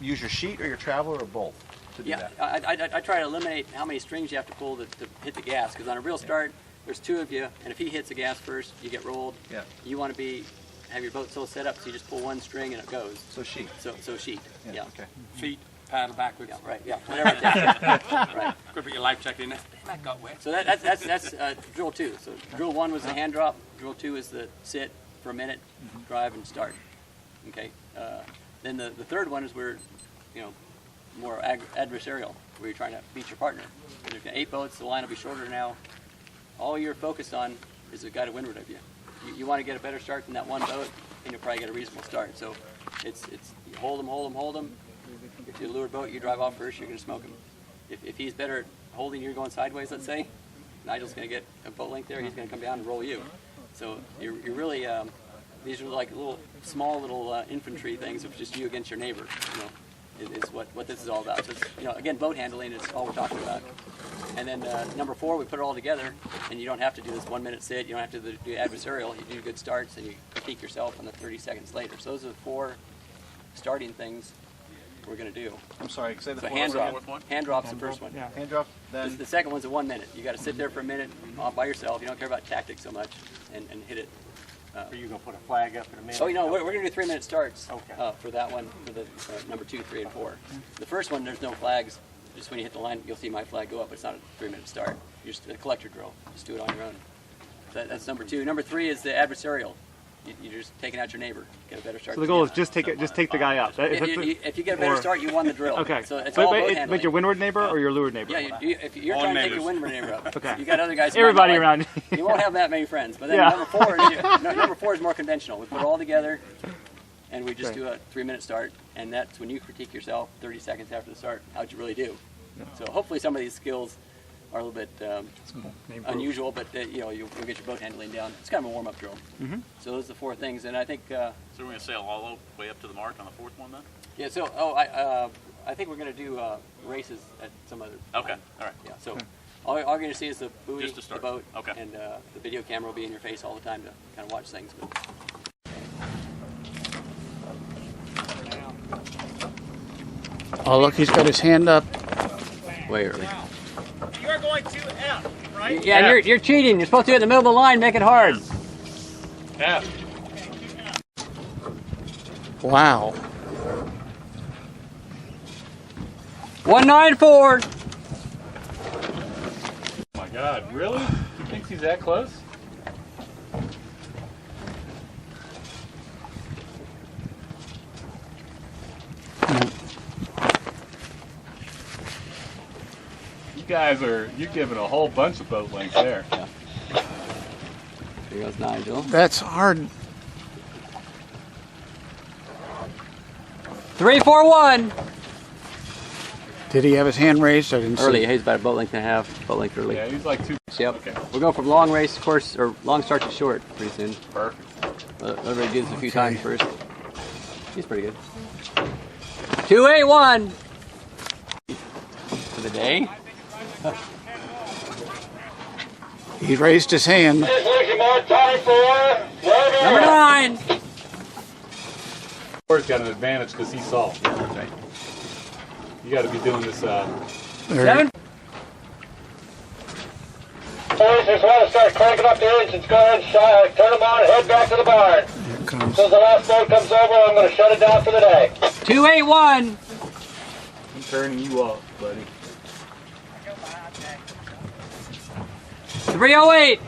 use your sheet or your traveler or both to do that? I try to eliminate how many strings you have to pull to hit the gas, because on a real start, there's 2 of you, and if he hits the gas first, you get rolled. Yeah. You want to have your boat so set up so you just pull 1 string and it goes. So sheet. So sheet. Yeah. Okay. Feet, paddle backwards. Yeah, right. Yeah. Whatever it takes. Right. Could put your life jacket in there. That got wet. So that's drill 2. So drill 1 was the hand drop. Drill 2 is the sit for a minute, drive and start. Okay. Then the third one is where, more adversarial, where you're trying to beat your partner. And if you have 8 boats, the line will be shorter now. All you're focused on is the guy to windward of you. You want to get a better start than that 1 boat, and you'll probably get a reasonable start. So it's you hold him. If you're a lured boat, you drive off first, you're going to smoke him. If he's better at holding, you're going sideways, let's say, Nigel's going to get a boat length there, he's going to come down and roll you. So you're really, these are like small little infantry things of just you against your neighbor, is what this is all about. So it's, again, boat handling is all we're talking about. And then number 4, we put it all together, and you don't have to do this 1 minute sit, you don't have to do adversarial, you do good starts, and you critique yourself on the 30 seconds later. So those are the 4 starting things we're going to do. I'm sorry, say the So fourth hand one. drop. Hand drop's the first one. Yeah. Hand drop, then The second one's a 1 minute. You got to sit there for a minute all by yourself. You don't care about tactics so much, and hit it. Are you going to put a flag up in a minute? Oh, we're going to do 3-minute starts Okay. for that one, for the number 2, 3, and 4. The first one, there's no flags. Just when you hit the line, you'll see my flag go up. It's not a 3-minute start. You're just a collector drill. Just do it on your own. That's number 2. Number 3 is the adversarial. You're just taking out your neighbor. Get a better start. So the goal is just take the guy out. If you get a better start, you won the drill. Okay. So it's all boat but handling. your windward neighbor or your leeward neighbor? Yeah, if you're trying to take your windward neighbor up. Okay. You got other guys. who Everybody might not around like, you won't have that many friends. But then Yeah. number 4 is more conventional. We put it all together, and we just Okay. do a 3-minute start, and that's when you critique yourself 30 seconds after the start. How'd you really do? So hopefully some of these skills are a little bit unusual, but you'll get your boat handling down. It's kind of a warm-up drill. So those are the 4 things, and I think. So we're going to sail all the way up to the mark on the 4th one then? Yeah. So I think we're going to do races at some other. Okay. time. All right. Yeah. So all you're going to see is the buoy, Just to the start. boat, Okay. and the video camera will be in your face all the time to kind of watch things. But Oh, look, he's got his hand up. way early. You're going to F, right? Yeah, you're cheating. You're supposed to do it in the middle of the line. Make it hard. Yeah. Wow. 194. Oh my God, really? He thinks he's that close? You're giving a whole bunch of boat lengths there. Yeah. There goes Nigel. That's hard. 341. Did he have his hand raised? I didn't Early. see. He's about a boat length and a half. Boat length early. Yeah, he's like 2. Yep. Okay. We'll go from long race course or long start to short pretty soon. Perfect. Everybody do this a few times first. He's pretty good. 281 for the day. He raised his hand. Number 9. He's got an advantage because he saw. Yeah, that's right. You got to be doing this. There. 7. Boys, just want to start cranking up the engines. Go ahead and turn them on and head back to the barn. Here it comes. As soon as the last boat comes over, I'm going to shut it down for the day. 281. I'm turning you up, buddy. 308.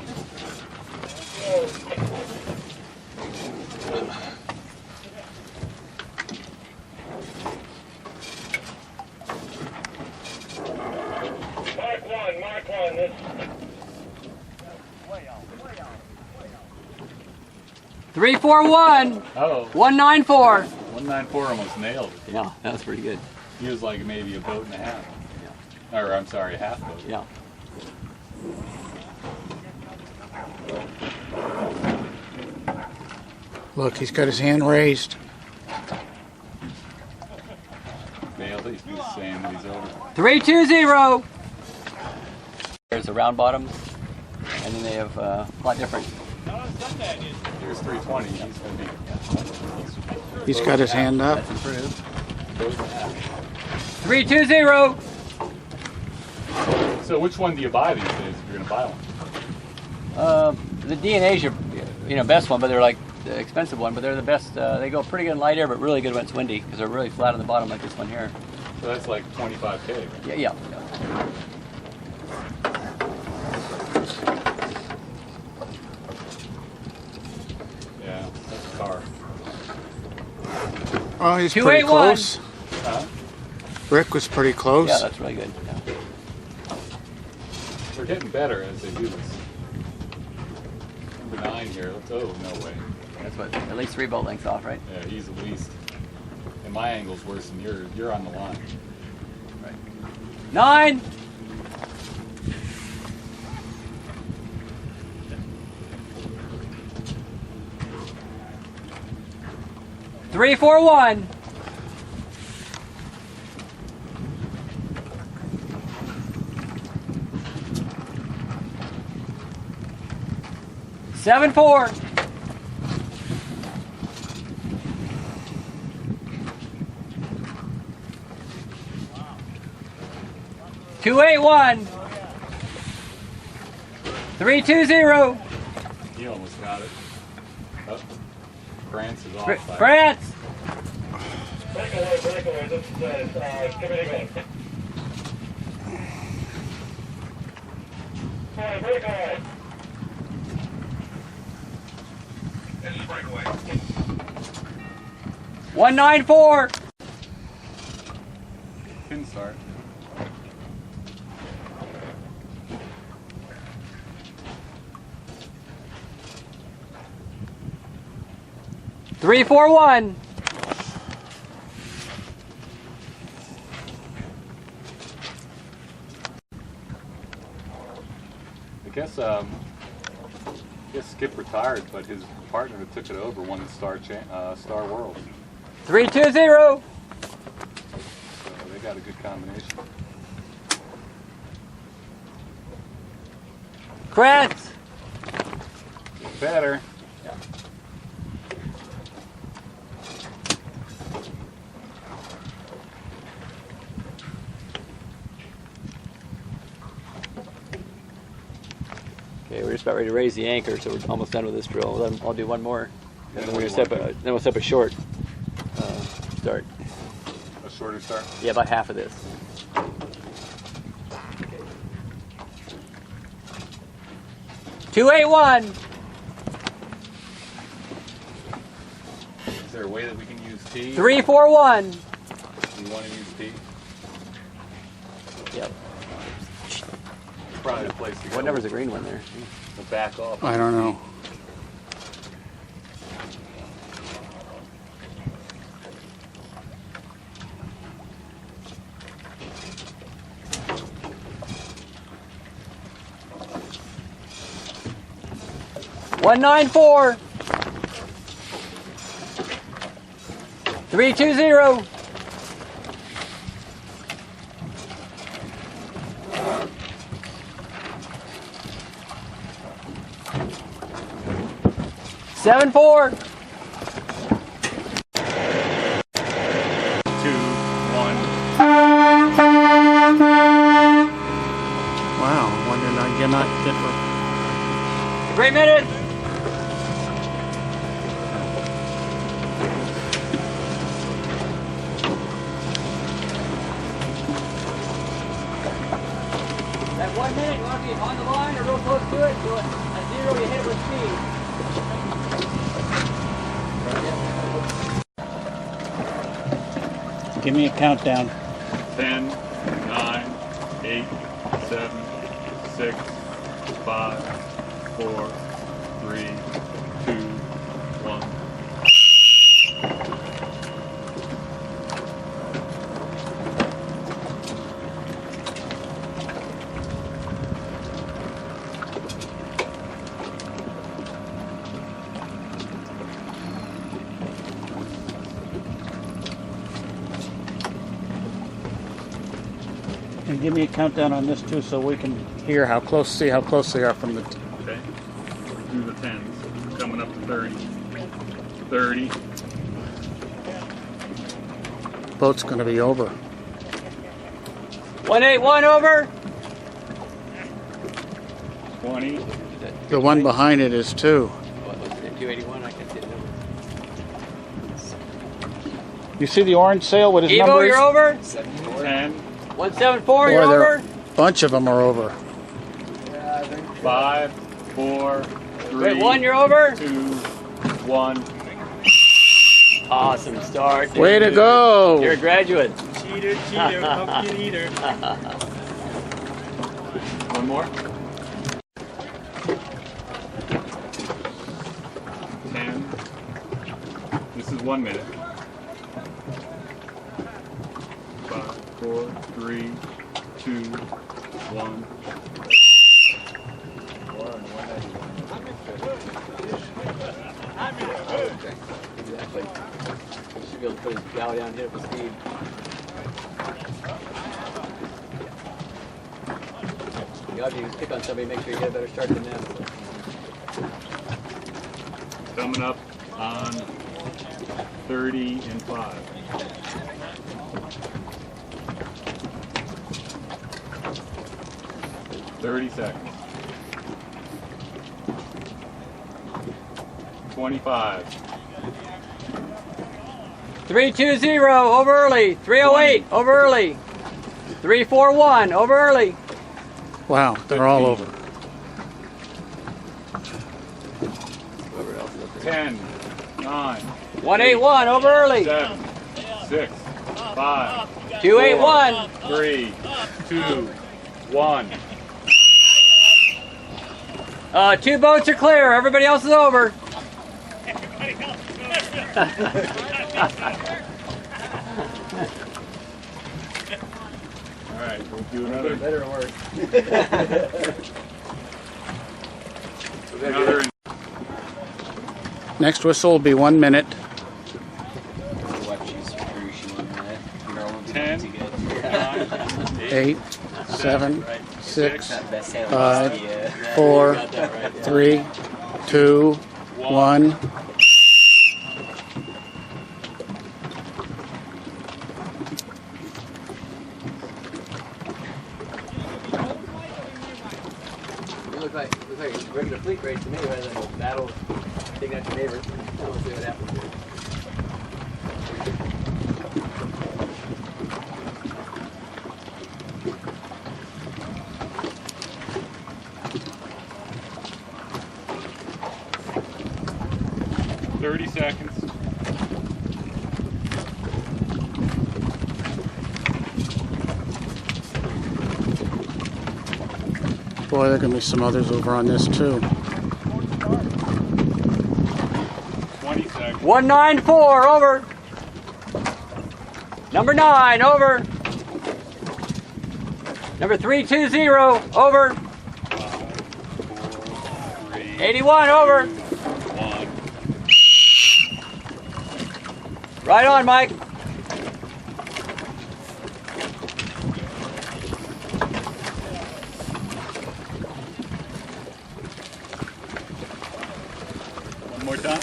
Mark one. This 341. Oh, 194. 194 almost nailed it. Yeah, that was pretty good. He was like maybe a boat and a half. Or I'm sorry, a half boat. Yeah. Look, he's got his hand raised. Nailed it. He's saying that he's over. 320. There's the round bottoms, and then they have a lot different. Here's 320. He's going to be. He's got his hand up. That's improved. Boat and a half. 320. So which one do you buy these days if you're going to buy one? The DNA's your best one, but they're like the expensive one, but they're the best. They go pretty good in light air, but really good when it's windy because they're really flat on the bottom like this one here. So that's like 25K. Right? Yeah. Yeah, that's a car. Oh, he's pretty 281. close. Huh? Rick was pretty close. Yeah, that's really good. Yeah. They're getting better as they do this. Number 9 here. Oh, no way. That's what, at least 3 boat lengths off, right? Yeah, he's at least. And my angle's worse than yours. You're on the line. Right. 9. Three, 4, 1. Seven, 4. Two, 8, 1. 3, 2, 0. He almost got it. Oh, France is off. by- France. breakaway. This is breakaway. Breakaway. This is breakaway. 194. Couldn't start. Three, 4, 1. guess Skip retired, but his partner that took it over won the Star World. 320. So they got a good combination. Crest. Better. Okay, we're just about ready to raise the anchor, so we're almost done with this drill. Then I'll do one more, and then we'll set a short start. A shorter start? Yeah, about half of this. 281. Is there a way that we can use T? 341. You want to use T? Yep. Probably the place to go. What number's the green one there? To back off. I don't know. One 194. 320. Seven 4. 2, 1. Wow, why did I not get 3 minutes. That 1 minute, you want to be on the line or real close to it. So at 0, you hit it with speed. Give me a countdown. 10, 9, 8, 7, 6, 5, 4, 3, 2, 1. And give me a countdown on this too, so we can hear see how close they are from the. Okay. Do the 10s. Coming up to 30. 30. Boat's going to be over. 181 over. 20. The one behind it is 2. What was it? 281. I can't see the number. You see the orange sail with his Evo, numbers? you're over. 10. 174, you're over. A bunch of them are over. 5, 4, 3. Wait, 1, you're over. 2, 1. Awesome start. Way to go. You're a graduate. Cheater, pumpkin eater. One more. 10. This is 1 minute. 5, 4, 3, 2, 1. Exactly. Should be able to put his bow down, hit it with speed. The object is pick on somebody, make sure you get a better start than them. Coming up on 30 and 5. 30 seconds. 25. 320 over early. 308 over early. 341 over early. Wow, they're all over. 10, 9. 181 over early. 7, 6, 5. 281. 3, 2, 1. 2 boats are clear. Everybody else is over. All right, we'll do another. Better work. Another. Next whistle will be 1 minute. 10, 8, 7, 6, 5, 4, 3, 2, 1. Looks like a regular fleet race to me rather than a battle taking out your neighbors. We'll see what happens here. seconds. Boy, there are going to be some others over on this too. 20 seconds. 194, over. Number 9, over. Number 320, over. 81, over. 1. Right on, Mike. One more time.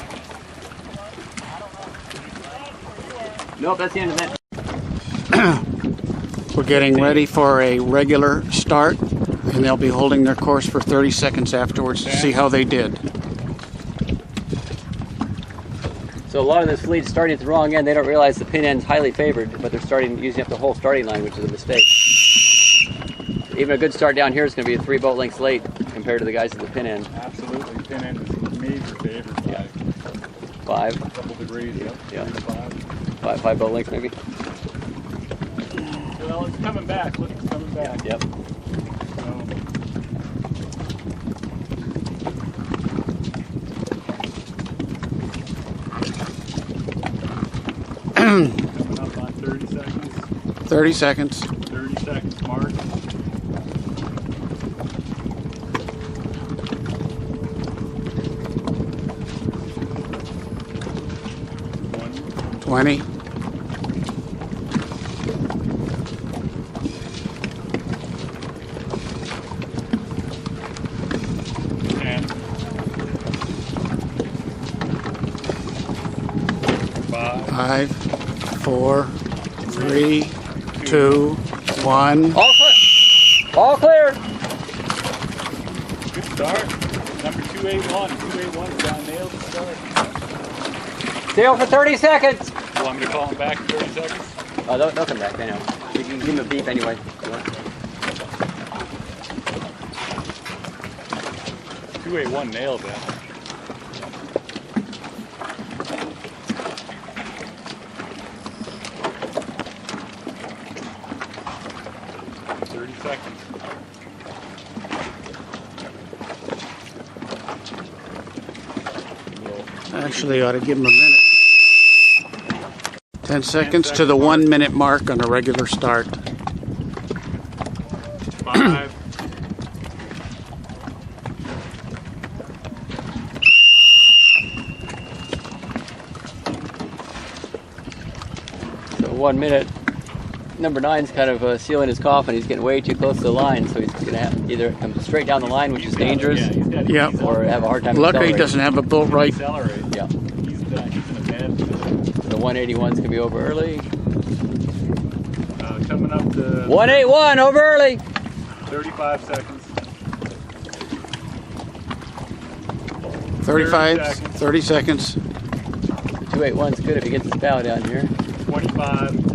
Nope, that's the end of that. We're getting ready for a regular start, and they'll be holding their course for 30 seconds afterwards to see how they did. So a lot of this fleet is starting at the wrong end. They don't realize the pin end's highly favored, but they're starting using up the whole starting line, which is a mistake. Even a good start down here is going to be 3 boat lengths late compared to the guys at the pin end. Absolutely. Pin end is major favorite by 5. couple degrees. Yeah. 5. 5 boat lengths maybe. Well, it's coming back. Look, it's coming back. Yep. Coming up on 30 seconds. 30 seconds. 30 seconds mark. 20. 10. 5. 4, 3, 2, 1. All clear. All clear. Good start. Number 281. 281 down, nailed the start. Sail for 30 seconds. You want me to call him back in 30 seconds? Oh, they'll come back, they know. You can give them a beep anyway. If you want. 281 nailed that. Seconds. Actually, ought to give them a minute. 10 seconds to the 1 minute mark on a regular start. 5. 1 minute. Number 9's kind of sealing his coffin. He's getting way too close to the line, so he's going to have either come straight down the line, which is dangerous, Yep. or have a hard time Luckily, he accelerating. doesn't have a boat right. Accelerate. Yeah. He's in a bad position. The 181's going to be over early. Coming up to 181 over early. 35 seconds. 35, 30 seconds. 281's good if he gets his bow down here. 25.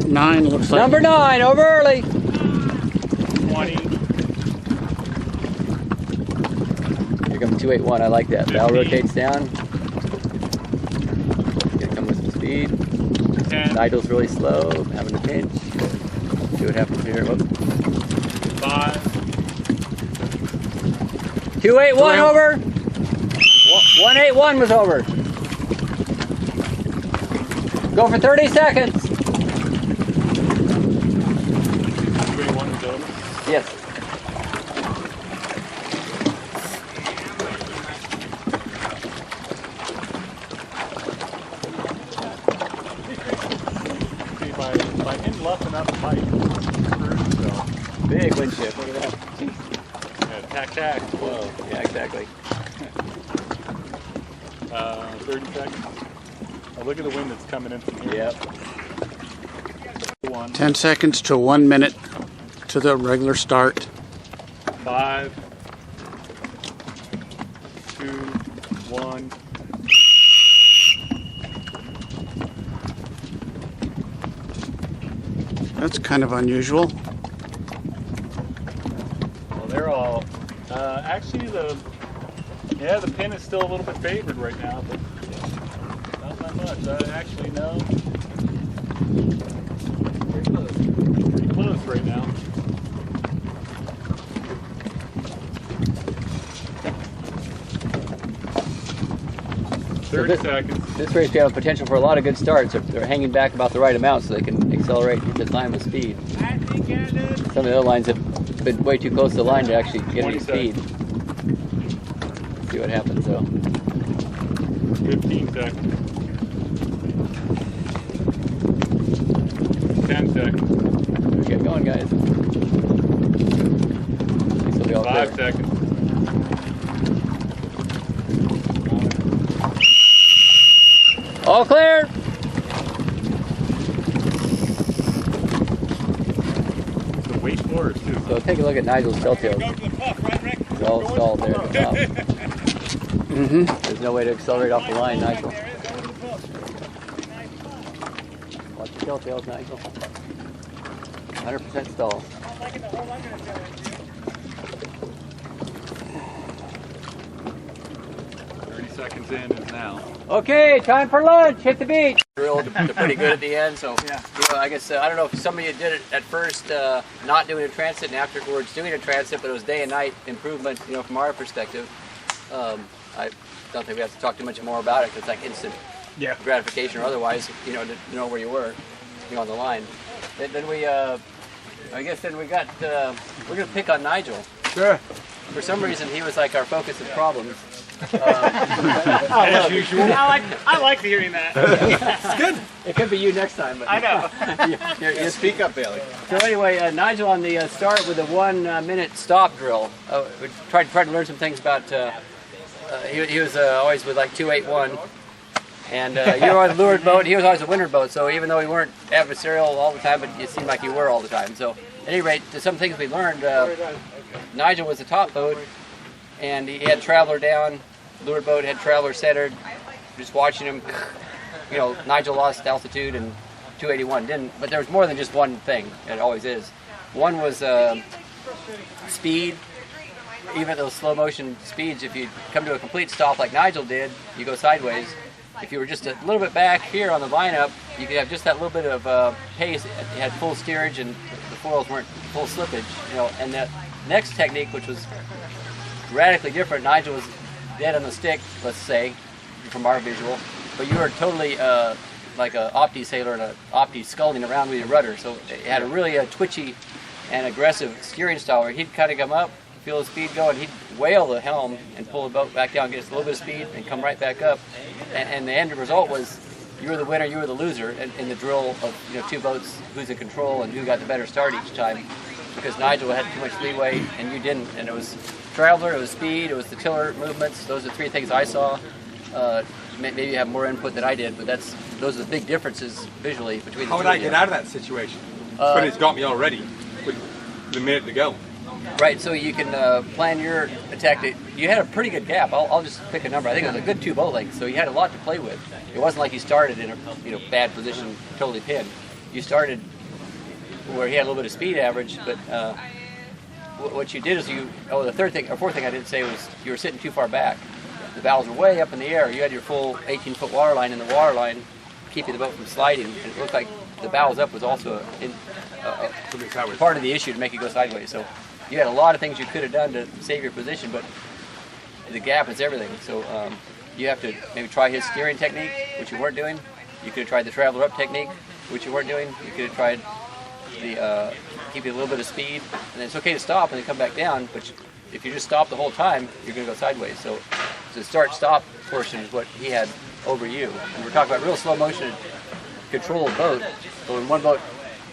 9 looks like. Number 9 over early. 20. Here comes 281. I like that. Bow 15. rotates down. Gonna come with some speed. 10. Nigel's really slow, having a pinch. See what happens here. Whoop. 5. 281 over. 181 was over. Go for 30 seconds. 281 was over. Yes. night shift. Look at that. Yeah, tack. Whoa. Yeah, exactly. 30 seconds. Oh, look at the wind that's coming in from here. Yep. 10 seconds to 1 minute to the regular start. 5, 2, 1. That's kind of unusual. Well, they're all. Actually, the pin is still a little bit favored right now, but not that much. Actually, no. Pretty close right now. So 30 seconds. This race we have potential for a lot of good starts. They're hanging back about the right amount so they can accelerate this line with speed. Some of the other lines have been way too close to the line to actually get any speed. See what happens though. 15 seconds. 10 seconds. Get going, guys. 5 seconds. All clear. The weight floors too. So take a look at Nigel's telltales. It's all stalled there at the top. There's no way to accelerate off the line, Nigel. Watch the telltales, Nigel. 100% stall. 30 seconds in is now. Okay, time for lunch. Hit the beach. Drilled. They're pretty good at the end, so yeah. You know, I guess I don't know if some of you did it at first, not doing a transit, and afterwards doing a transit, but it was day and night improvement. You know, from our perspective, I don't think we have to talk too much more about it because it's like instant gratification or otherwise. You know, to know where you were, you know, on the line. Then we, I guess, then we got. We're gonna pick on Nigel. Sure. For some reason, he was like our focus of problems. As usual. I like hearing that. It's good. It could be you next time. But I know. you speak up, Bailey. So anyway, Nigel on the start with a 1 minute stop drill. We tried to learn some things about. He was always with like 281, and you were always a lured boat. He was always a winter boat. So even though we weren't adversarial all the time, but it seemed like you were all the time. So at any rate, some things we learned. Nigel was the top boat, and he had Traveler down. Lured boat had Traveler centered. Just watching him, you know, Nigel lost altitude and 281 didn't. But there was more than just one thing. It always is. One was speed. Even at those slow motion speeds, if you come to a complete stop like Nigel did, you go sideways. If you were just a little bit back here on the lineup, you could have just that little bit of pace. You had full steerage and the foils weren't full slippage. You know, and that next technique, which was radically different, Nigel was dead on the stick, let's say, from our visual, but you were totally like a opti sailor and a opti sculling around with your rudder. So it had a really twitchy and aggressive steering style where he'd kind of come up, feel the speed go, and he'd whale the helm and pull the boat back down, get us a little bit of speed, and come right back up. And the end result was you were the winner, you were the loser in the drill of, you know, two boats, who's in control and who got the better start each time. Because Nigel had too much leeway and you didn't, and it was Traveler, it was speed, it was the tiller movements. Those are 3 things I saw. Maybe you have more input than I did, but those are the big differences visually between the two. How would I get out of that situation? But it's got me already with the minute to go. Right, so you can plan your attack. You had a pretty good gap. I'll just pick a number. I think it was a good 2 boat lengths, so you had a lot to play with. It wasn't like you started in a bad position, totally pinned. You started where he had a little bit of speed average, but what you did is the fourth thing I didn't say was you were sitting too far back. The bows were way up in the air. You had your full 18-foot water line in the water line, keeping the boat from sliding. And it looked like the bows up was also part of the issue to make it go sideways. So you had a lot of things you could have done to save your position, but the gap is everything. So you have to maybe try his steering technique, which you weren't doing. You could have tried the Traveler up technique, which you weren't doing. You could have tried the keeping a little bit of speed, and it's okay to stop and then come back down, but if you just stop the whole time, you're going to go sideways. So the start-stop portion is what he had over you. And we're talking about real slow motion controlled boat, but when one boat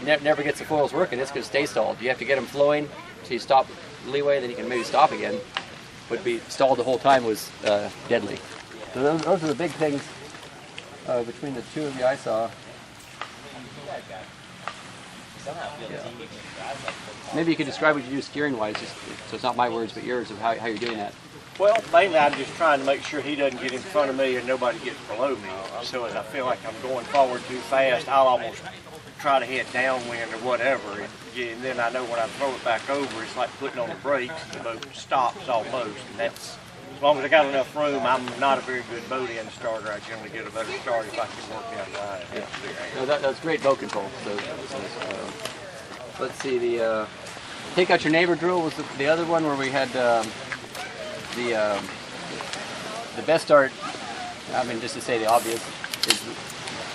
never gets the foils working, it's going to stay stalled. You have to get them flowing so you stop leeway, then you can maybe stop again. But be stalled the whole time was deadly. So those are the big things between the two of you I saw. Yeah. Maybe you could describe what you do steering-wise, just so it's not my words but yours of how you're doing that. Well, mainly I'm just trying to make sure he doesn't get in front of me and nobody gets below me. So as I feel like I'm going forward too fast, I'll almost try to head downwind or whatever. And then I know when I throw it back over, it's like putting on the brakes and the boat stops almost. And that's, as long as I got enough room, I'm not a very good boat end starter. I generally get a better start if I can work down the line. Yeah. No, that's great boat control. So, let's see, the take out your neighbor drill was the other one where we had the best start. I mean, just to say the obvious, is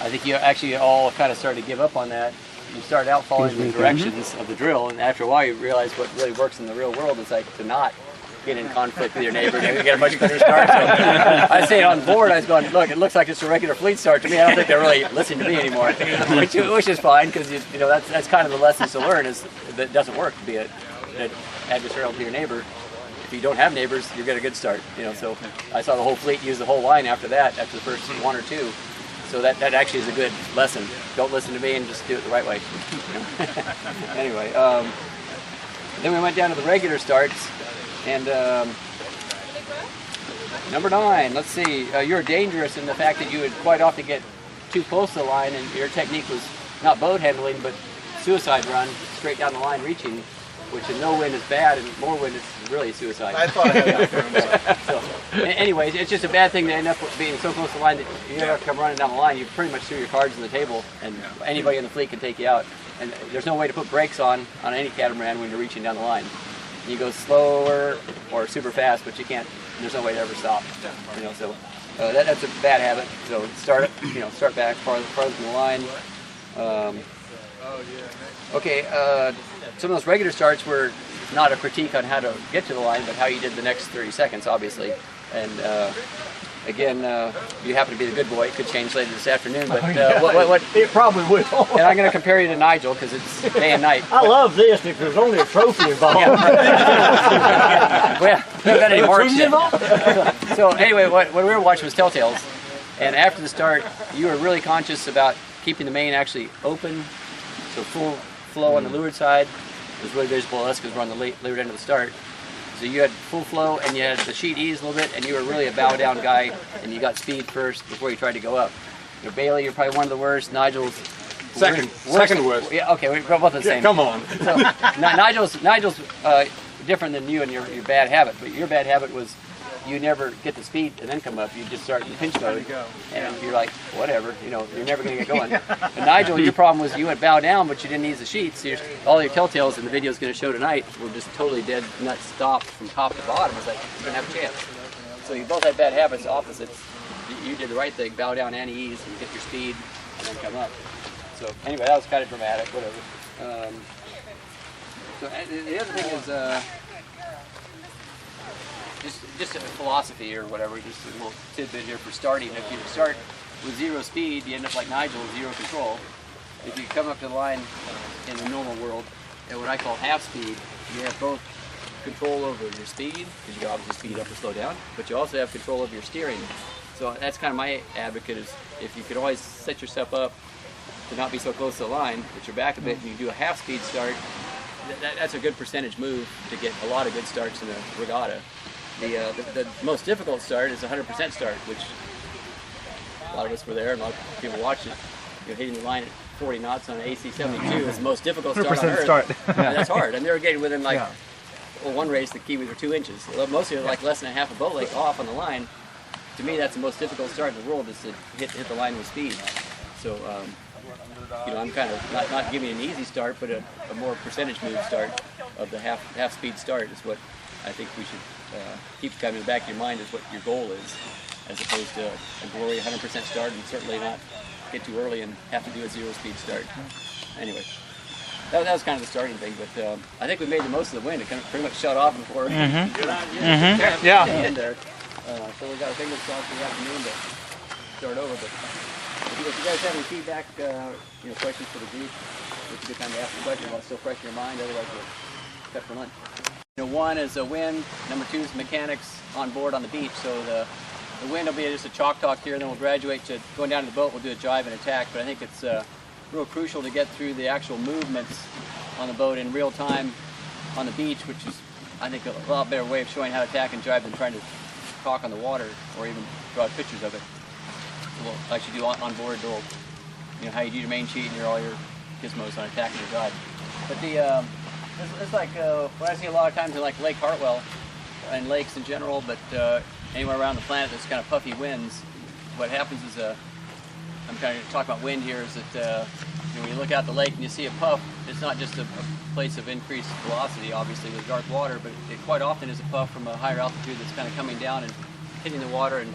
I think you actually all kind of started to give up on that. You start out following the directions of the drill, and after a while you realize what really works in the real world is like to not get in conflict with your neighbor and get a much better start. So I say on board, I was going, look, it looks like it's a regular fleet start to me. I don't think they're really listening to me anymore, which is fine, because you know that's kind of the lessons to learn, is that it doesn't work to be an adversarial to your neighbor. If you don't have neighbors, you get a good start. You know, so I saw the whole fleet use the whole line after that, after the first one or two. So that actually is a good lesson. Don't listen to me and just do it the right way. Anyway, then we went down to the regular starts, and number 9. Let's see. You were dangerous in the fact that you would quite often get too close to the line, and your technique was not boat handling, but suicide run straight down the line, reaching, which in no wind is bad, and more wind is really suicide. I thought I had that. So, anyways, it's just a bad thing to end up being so close to the line that you have to come running down the line. You pretty much threw your cards on the table, and anybody in the fleet can take you out. And there's no way to put brakes on any catamaran when you're reaching down the line. You go slower or super fast, but you can't. There's no way to ever stop. You know, so that's a bad habit. So start back farther from the line. Okay, some of those regular starts were not a critique on how to get to the line, but how you did the next 30 seconds, obviously. And again, you happen to be the good boy. It could change later this afternoon, but what It probably will. and I'm going to compare you to Nigel because it's day and night. I love this if there's only a trophy involved. We haven't got any marks yet. So anyway, what we were watching was Telltales, and after the start, you were really conscious about keeping the main actually open, so full flow on the leeward side. It was really visible to us because we're on the leeward end of the start. So you had full flow, and you had the sheet ease a little bit, and you were really a bow down guy, and you got speed first before you tried to go up. You know, Bailey, you're probably one of the worst. Nigel's second worst. Yeah, okay, we're both the same. Come on. So Nigel's different than you and your bad habit, but your bad habit was you never get the speed and then come up. You just start in pinch mode, and you're like, whatever, you know, you're never going to get going. And Nigel, your problem was you went bow down, but you didn't ease the sheets. So all your telltales in the video is going to show tonight were just totally dead nut stopped from top to bottom. It's like, you don't have a chance. So you both had bad habits, opposites. You did the right thing, bow down and ease, and get your speed, and then come up. So anyway, that was kind of dramatic, whatever. So the other thing is, just a philosophy or whatever, just a little tidbit here for starting. If you start with 0 speed, you end up like Nigel with 0 control. If you come up to the line in the normal world at what I call half speed, you have both control over your speed, because you can obviously speed up or slow down, but you also have control over your steering. So that's kind of my advocate, is if you could always set yourself up to not be so close to the line, put your back a bit, and you do a half speed start, that's a good percentage move to get a lot of good starts in a regatta. The most difficult start is a 100% start, which a lot of us were there, and a lot of people watched it. You're hitting the line at 40 knots on an AC-72 is the most difficult start on Earth. And that's hard. And they were getting within one race, the Kiwis were 2 inches. Most of them like less than a half a boat length off on the line. To me, that's the most difficult start in the world, is to hit the line with speed. So, you know, I'm kind of not giving an easy start, but a more percentage move start of the half speed start is what I think we should keep kind of in the back of your mind, is what your goal is, as opposed to a glory 100% start, and certainly not get too early and have to do a 0 speed start. Anyway, that was kind of the starting thing, but I think we made the most of the wind. It kind of pretty much shut off before the end there. So we've got a fingers crossed for the afternoon to start over. But if you guys have any feedback, questions for the group, it's a good time to ask a question while it's still fresh in your mind. Otherwise, we'll cut for lunch. One is a wind, number 2 is mechanics on board on the beach. So the wind will be just a chalk talk here, and then we'll graduate to going down to the boat. We'll do a jibe and attack, but I think it's real crucial to get through the actual movements on the boat in real time on the beach, which is, I think, a lot better way of showing how to attack and jibe than trying to talk on the water or even draw pictures of it. So we'll actually do on board, how you do your main sheet and all your gizmos on attacking your jibe. But it's like what I see a lot of times in like Lake Hartwell and lakes in general, but anywhere around the planet there's kind of puffy winds. What happens is, I'm kind of talking about wind here, is that when you look out the lake and you see a puff, it's not just a place of increased velocity, obviously, with dark water, but it quite often is a puff from a higher altitude that's kind of coming down and hitting the water and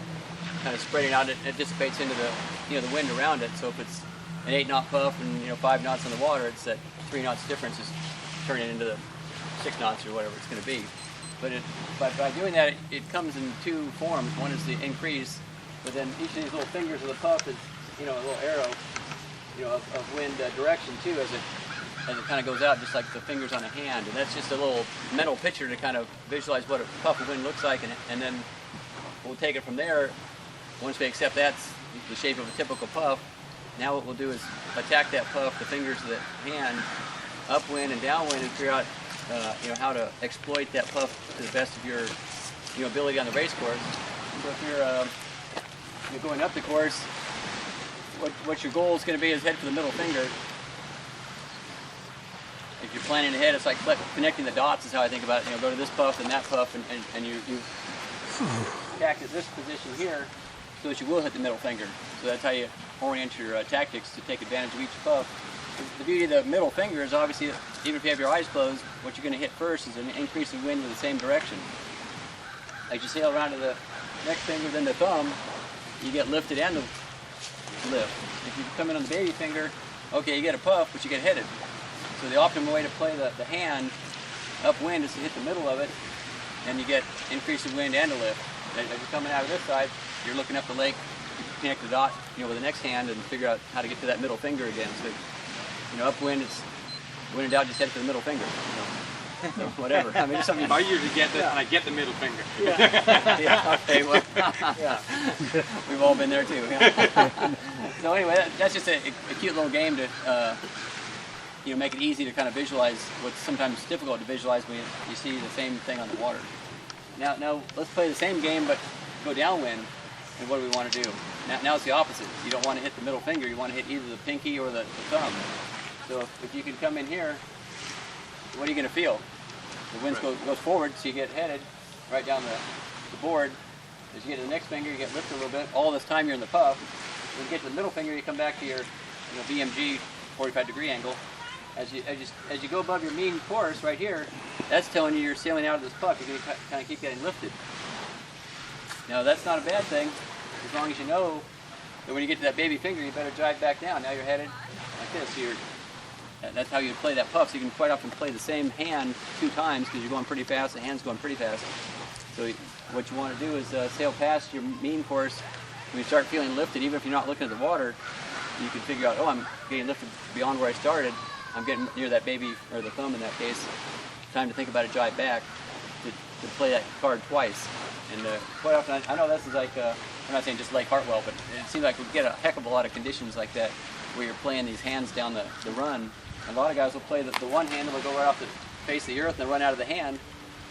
kind of spreading out. It dissipates into the the wind around it. So if it's an 8-knot puff and 5 knots on the water, it's that 3 knots difference is turning into the 6 knots or whatever it's going to be. But by doing that, it comes in 2 forms. One is the increase, but then each of these little fingers of the puff is a little arrow of wind direction too, as it kind of goes out, just like the fingers on a hand. And that's just a little mental picture to kind of visualize what a puff of wind looks like, and then we'll take it from there. Once we accept that's the shape of a typical puff, now what we'll do is attack that puff, the fingers of the hand, upwind and downwind, and figure out how to exploit that puff to the best of your ability on the race course. So if you're going up the course, what your goal is going to be is head for the middle finger. If you're planning ahead, it's like connecting the dots is how I think about it. Go to this puff and that puff, and you attack at this position here so that you will hit the middle finger. So that's how you orient your tactics to take advantage of each puff. The beauty of the middle finger is obviously, even if you have your eyes closed, what you're going to hit first is an increase in wind with the same direction. As you sail around to the next finger, then the thumb, you get lifted and the lift. If you come in on the baby finger, okay, you get a puff, but you get headed. So the optimal way to play the hand upwind is to hit the middle of it, and you get increase in wind and a lift. As you're coming out of this side, you're looking up the lake, you connect the dot, with the next hand and figure out how to get to that middle finger again. So, upwind, it's when in doubt, just head for the middle finger. So whatever. I mean, something. I usually get this, and I get the middle finger. Yeah. Yeah. Okay. Well. Yeah. We've all been there too. Yeah. So anyway, that's just a cute little game to make it easy to kind of visualize what's sometimes difficult to visualize when you see the same thing on the water. Now let's play the same game, but go downwind. And what do we want to do? Now it's the opposite. You don't want to hit the middle finger. You want to hit either the pinky or the thumb. So if you can come in here, what are you going to feel? The wind goes forward, so you get headed right down the board. As you get to the next finger, you get lifted a little bit. All this time you're in the puff. When you get to the middle finger, you come back to your BMG 45-degree angle. As you go above your mean course right here, that's telling you you're sailing out of this puff. You're going to kind of keep getting lifted. Now that's not a bad thing, as long as you know that when you get to that baby finger, you better jibe back down. Now you're headed like this. That's how you play that puff. So you can quite often play the same hand 2 times because you're going pretty fast, the hand's going pretty fast. So what you want to do is sail past your mean course. When you start feeling lifted, even if you're not looking at the water, you can figure out, oh, I'm getting lifted beyond where I started. I'm getting near that baby, or the thumb in that case. Time to think about a jibe back to play that card twice. And quite often, I know this is like, I'm not saying just Lake Hartwell, but it seems like we get a heck of a lot of conditions like that where you're playing these hands down the run. And a lot of guys will play the one hand and they'll go right off the face of the earth and they'll run out of the hand.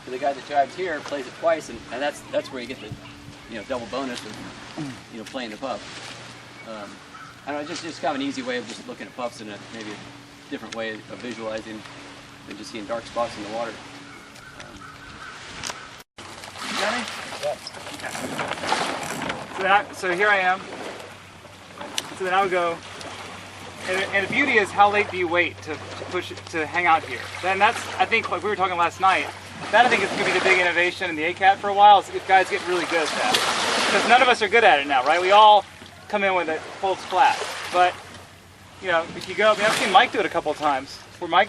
So the guy that jibes here plays it twice, and that's where you get the double bonus of playing the puff. I don't know, it's just kind of an easy way of just looking at puffs in maybe a different way of visualizing than just seeing dark spots in the water. Johnny? Okay. So here I am. So then I would go, and the beauty is how late do you wait to hang out here? Then that's, I think, like we were talking last night, that I think is going to be the big innovation in the ACAT for a while, is if guys get really good at that. Because none of us are good at it now, right? We all come in with it folds flat. But, if you go, I've seen Mike do it a couple of times, where Mike,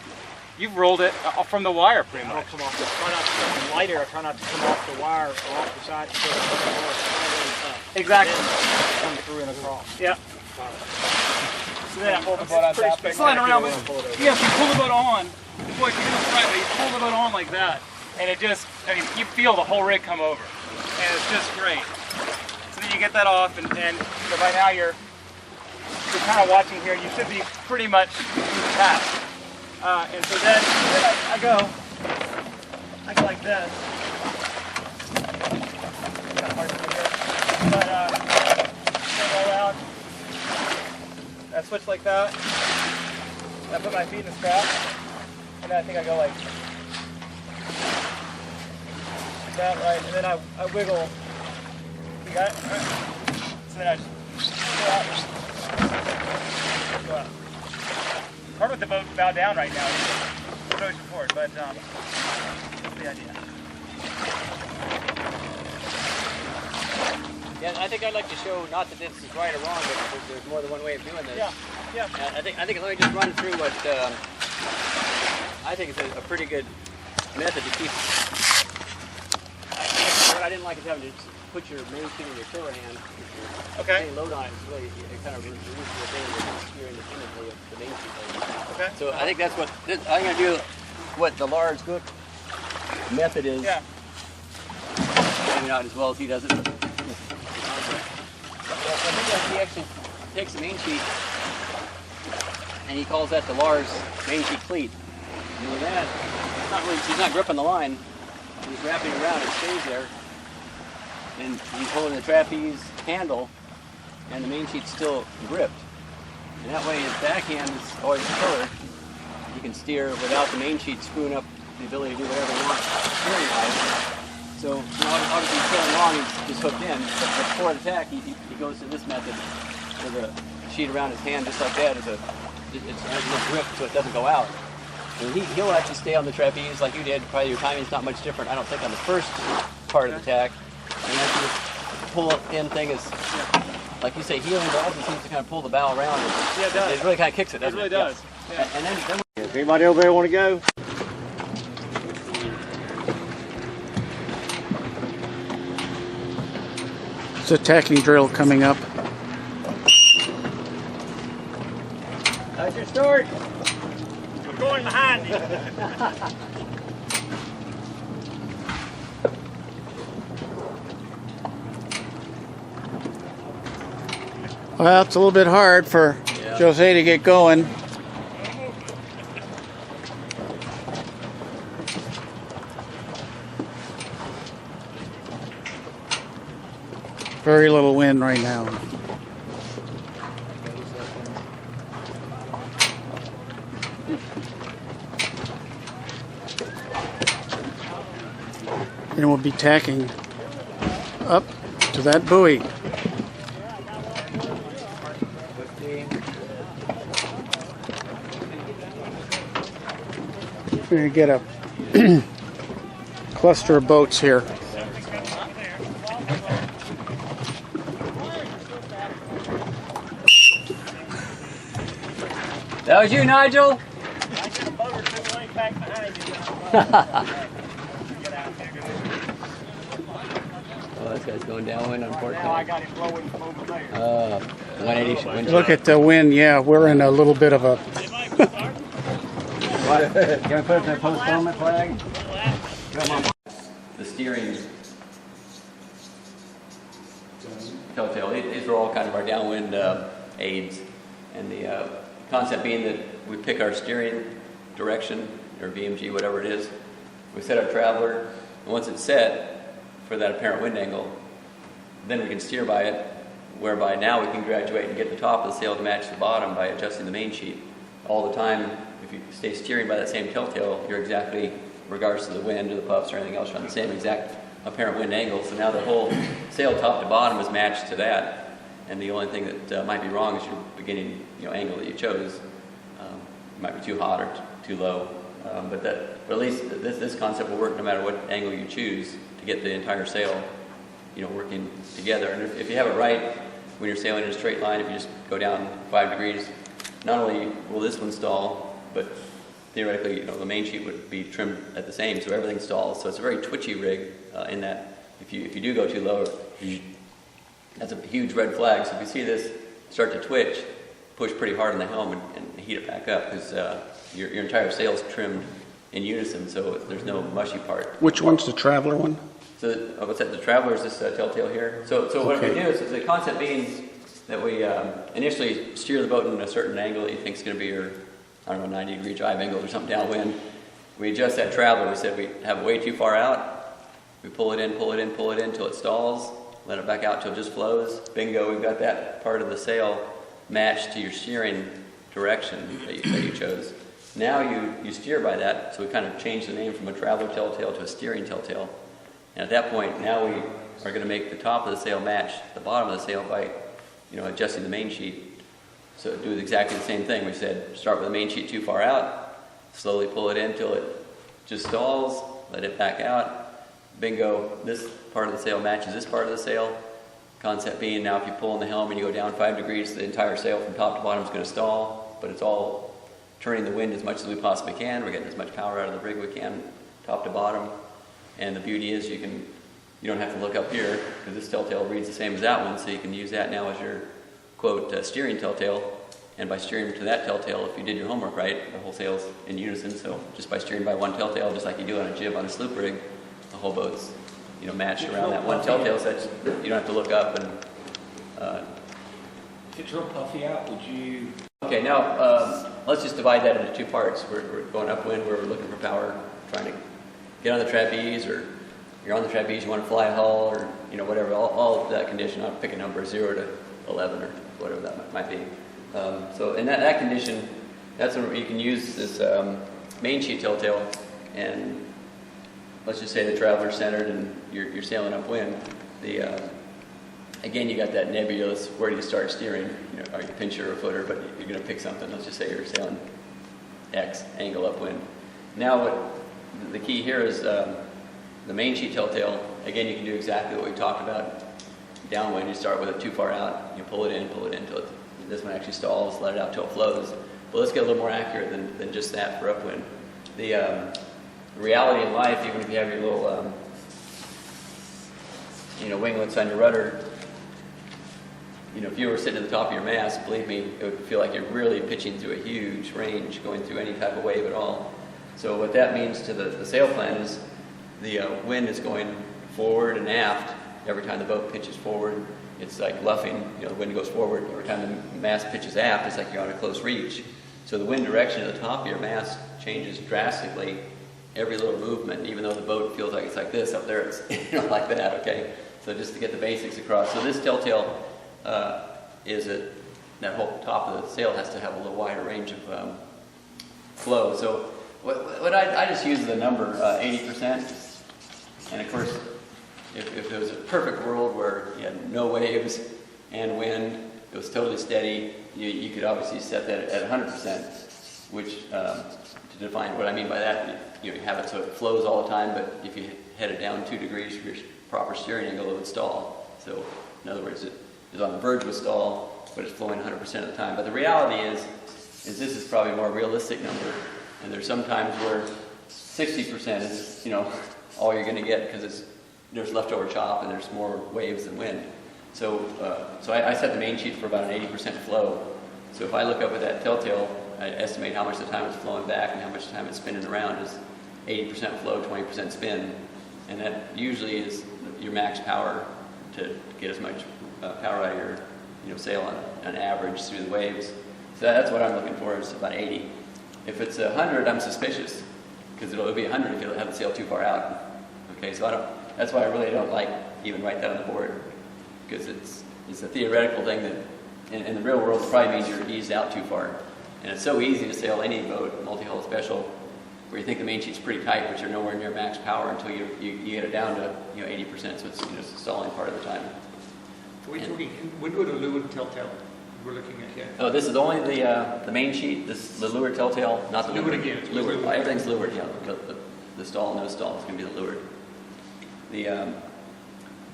you've rolled it from the wire pretty much. I'll come off try not to come lighter, try not to come off the wire or off the side so exactly. Come through and across. Yeah. So then pull the boat on top. Sliding around, but if you pull the boat on, boy, if you can try it, you pull the boat on like that, and it just, I mean, you feel the whole rig come over, and it's just great. So then you get that off, and so by now you're kind of watching here. You should be pretty much through the path. And so then I go like this. Kind of hard to do here, but go around. I switch like that. I put my feet in the strap, and then I think I go like that, right? And then I wiggle. You got it? All right. So then I just go out. Go out. Hard with the boat bow down right now. It's ocean forward, but that's the idea. Yeah, I think I'd like to show, not that this is right or wrong, but there's more than one way of doing this. Yeah. I think let me just run through what I think is a pretty good method to keep. What I didn't like is having to put your main sheet in your tiller hand. Okay. Any load on it is really, it kind of reduces the ability to steer independently of the main sheet load. Okay. So I think that's what, I'm going to do what the large hook method is. Yeah. Maybe not as well as he does it. I think he actually takes the main sheet and he calls that the Lars main sheet cleat. And with that, he's not gripping the line, he's wrapping it around, it stays there. And he's holding the trapeze handle and the main sheet's still gripped. And that way his backhand is always tiller. You can steer without the main sheet screwing up the ability to do whatever you want steering wise. So, obviously he's trailing long, he's just hooked in, but before the tack, he goes to this method with a sheet around his hand just like that. It has no grip so it doesn't go out. And he'll actually stay on the trapeze like you did. Probably your timing's not much different, I don't think, on the first part of the tack. And that's this pull-in thing is, like you say, heeling, but also seems to kind of pull the bow around. Yeah, it does. It really kind of kicks it, doesn't it? It really does. Yeah. And then If anybody over there want to go? It's a tacking drill coming up. That's your start. I'm going behind you. Well, it's a little bit hard for Jose to get going. Very little wind right now. And we'll be tacking up to that buoy. We're going to get a cluster of boats here. that was you, Nigel? I get a boat or two way back behind you. Oh, this guy's going downwind on port. Now I got it blowing from over there. 180 wind. Look at the wind. Yeah, we're in a little bit of a... Can I put up that postponement flag? The steering telltale. These are all kind of our downwind aids, and the concept being that we pick our steering direction or VMG, whatever it is. We set our traveler, and once it's set for that apparent wind angle, then we can steer by it. Whereby now we can graduate and get the top of the sail to match the bottom by adjusting the main sheet. All the time, if you stay steering by that same telltale, you're exactly, regardless of the wind or the puffs or anything else, you're on the same exact apparent wind angle. So now the whole sail top to bottom is matched to that. And the only thing that might be wrong is your beginning angle that you chose. It might be too hot or too low. But at least this concept will work no matter what angle you choose to get the entire sail working together. And if you have it right, when you're sailing in a straight line, if you just go down 5 degrees, not only will this one stall, but theoretically, the main sheet would be trimmed at the same, so everything stalls. So it's a very twitchy rig in that if you do go too low, that's a huge red flag. So if you see this start to twitch, push pretty hard on the helm and heat it back up, because your entire sail's trimmed in unison, so there's no mushy part. Which one's the Traveler one? So what's that? The Traveler is this telltale here. So what we do is the concept being that we initially steer the boat in a certain angle that you think is going to be your, I don't know, 90-degree jibe angle or something downwind. We adjust that Traveler. We said we have it way too far out. We pull it in until it stalls. Let it back out till it just flows. Bingo, we've got that part of the sail matched to your steering direction that you chose. Now you steer by that, so we kind of changed the name from a Traveler telltale to a steering telltale. And at that point, now we are going to make the top of the sail match the bottom of the sail by, adjusting the main sheet. So do exactly the same thing. We said start with the main sheet too far out, slowly pull it in till it just stalls, let it back out. Bingo, this part of the sail matches this part of the sail. Concept being now if you pull in the helm and you go down 5 degrees, the entire sail from top to bottom is going to stall, but it's all turning the wind as much as we possibly can. We're getting as much power out of the rig we can, top to bottom. And the beauty is you don't have to look up here because this telltale reads the same as that one, so you can use that now as your quote steering telltale. And by steering to that telltale, if you did your homework right, the whole sail's in unison. So just by steering by one telltale, just like you do on a jib on a sloop rig, the whole boat's matched around that one telltale, so you don't have to look up. And if it's real puffy out, would you? Okay, now let's just divide that into 2 parts. We're going upwind where we're looking for power, trying to get on the trapeze, or you're on the trapeze, you want to fly a hull, or whatever. All of that condition, I'll pick a number 0 to 11 or whatever that might be. So in that condition, that's when you can use this main sheet telltale, and let's just say the Traveler's centered and you're sailing upwind. Again, you got that nebulous, where do you start steering? Are you pincher or footer, but you're going to pick something. Let's just say you're sailing X, angle upwind. Now the key here is the main sheet telltale. Again, you can do exactly what we talked about. Downwind, you start with it too far out, you pull it in till this one actually stalls, let it out till it flows. But let's get a little more accurate than just that for upwind. The reality in life, even if you have your little winglets on your rudder, if you were sitting at the top of your mast, believe me, it would feel like you're really pitching through a huge range, going through any type of wave at all. So what that means to the sail plan is the wind is going forward and aft every time the boat pitches forward. It's like luffing, the wind goes forward. Every time the mast pitches aft, it's like you're on a close reach. So the wind direction at the top of your mast changes drastically every little movement, even though the boat feels like it's like this. Up there it's like that, okay? So just to get the basics across. So this telltale is that whole top of the sail has to have a little wider range of flow. So what I just use the number 80%. And of course, if it was a perfect world where you had no waves and wind, it was totally steady, you could obviously set that at 100%, which to define what I mean by that, you have it so it flows all the time, but if you head it down 2 degrees for your proper steering angle, it would stall. So in other words, it is on the verge of a stall, but it's flowing 100% of the time. But the reality is this is probably a more realistic number, and there's some times where 60% is, all you're going to get because there's leftover chop and there's more waves than wind. So I set the main sheet for about an 80% flow. So if I look up at that telltale, I estimate how much of the time it's flowing back and how much time it's spinning around is 80% flow, 20% spin. And that usually is your max power to get as much power out of your sail on average through the waves. So that's what I'm looking for, is about 80. If it's 100, I'm suspicious, because it'll be 100 if it'll have the sail too far out. Okay, so that's why I really don't like even write that on the board, because it's a theoretical thing that in the real world it probably means you're eased out too far. And it's so easy to sail any boat, multi-hull special, where you think the main sheet's pretty tight, but you're nowhere near max power until you get it down to 80%. So it's it's the stalling part of the time. Are we talking windward or leeward telltale we're looking at here? Oh, this is only the main sheet. This the leeward telltale, not the leeward again. Leeward. Everything's leeward. Yeah, the stall, no stall is going to be the leeward.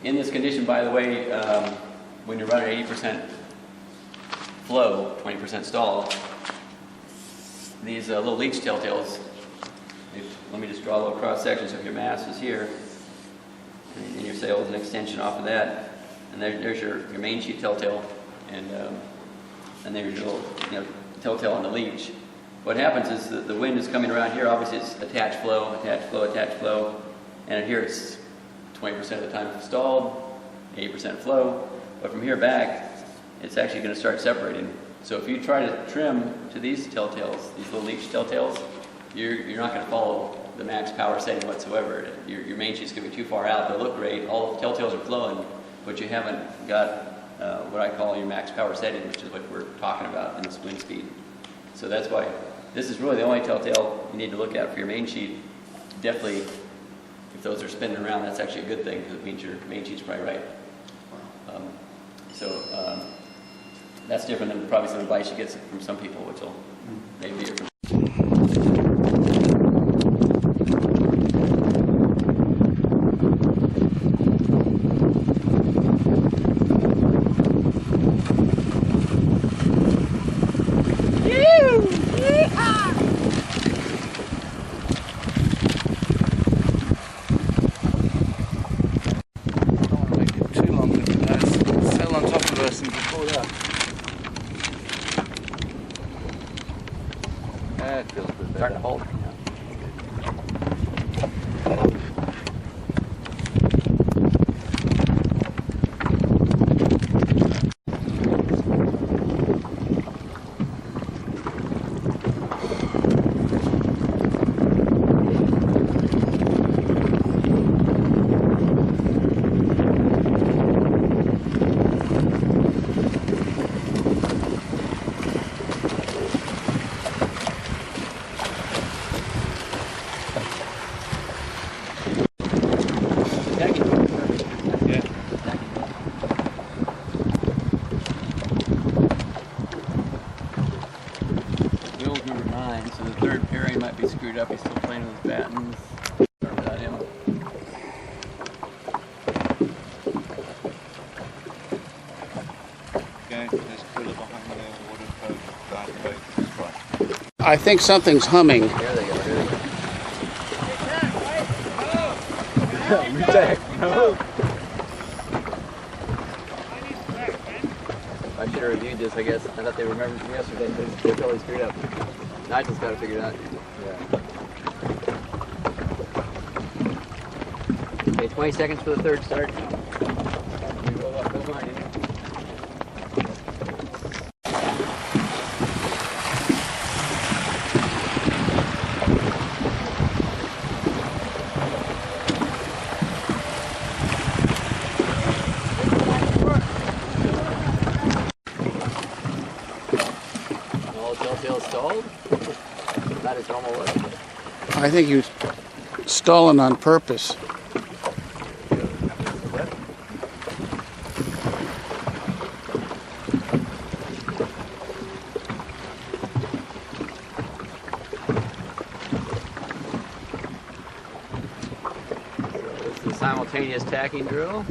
In this condition, by the way, when you're running 80% flow, 20% stall, these little leech telltales. Let me just draw a little cross section. So if your mast is here, and your sail is an extension off of that, and there's your main sheet telltale, and there's your little telltale on the leech. what happens is that the wind is coming around here. Obviously, it's attach flow, attach flow, attach flow, and here it's 20% of the time stalled, 80% flow. But from here back, it's actually going to start separating. So if you try to trim to these telltales, these little leech telltales, you're not going to follow the max power setting whatsoever. Your main sheet's going to be too far out. They'll look great. All the telltales are flowing, but you haven't got what I call your max power setting, which is what we're talking about in this wind speed. So that's why this is really the only telltale you need to look at for your main sheet. Definitely, if those are spinning around, that's actually a good thing because it means your main sheet's probably right. That's different than probably some advice you get from some people, which will maybe be different. Starting to hold. So the third pairing might be screwed up. He's still playing with his battens. Start without him. I think something's humming. There they go. There they go. Tack. No. I should have reviewed this, I guess. I thought they remembered from yesterday. They're totally screwed up. Nigel's got to figure it out. Yeah. Okay, 20 seconds for the third start. Go up, go line. Stalled? That is normal work. I think he was stalling on purpose. This is a simultaneous tacking drill.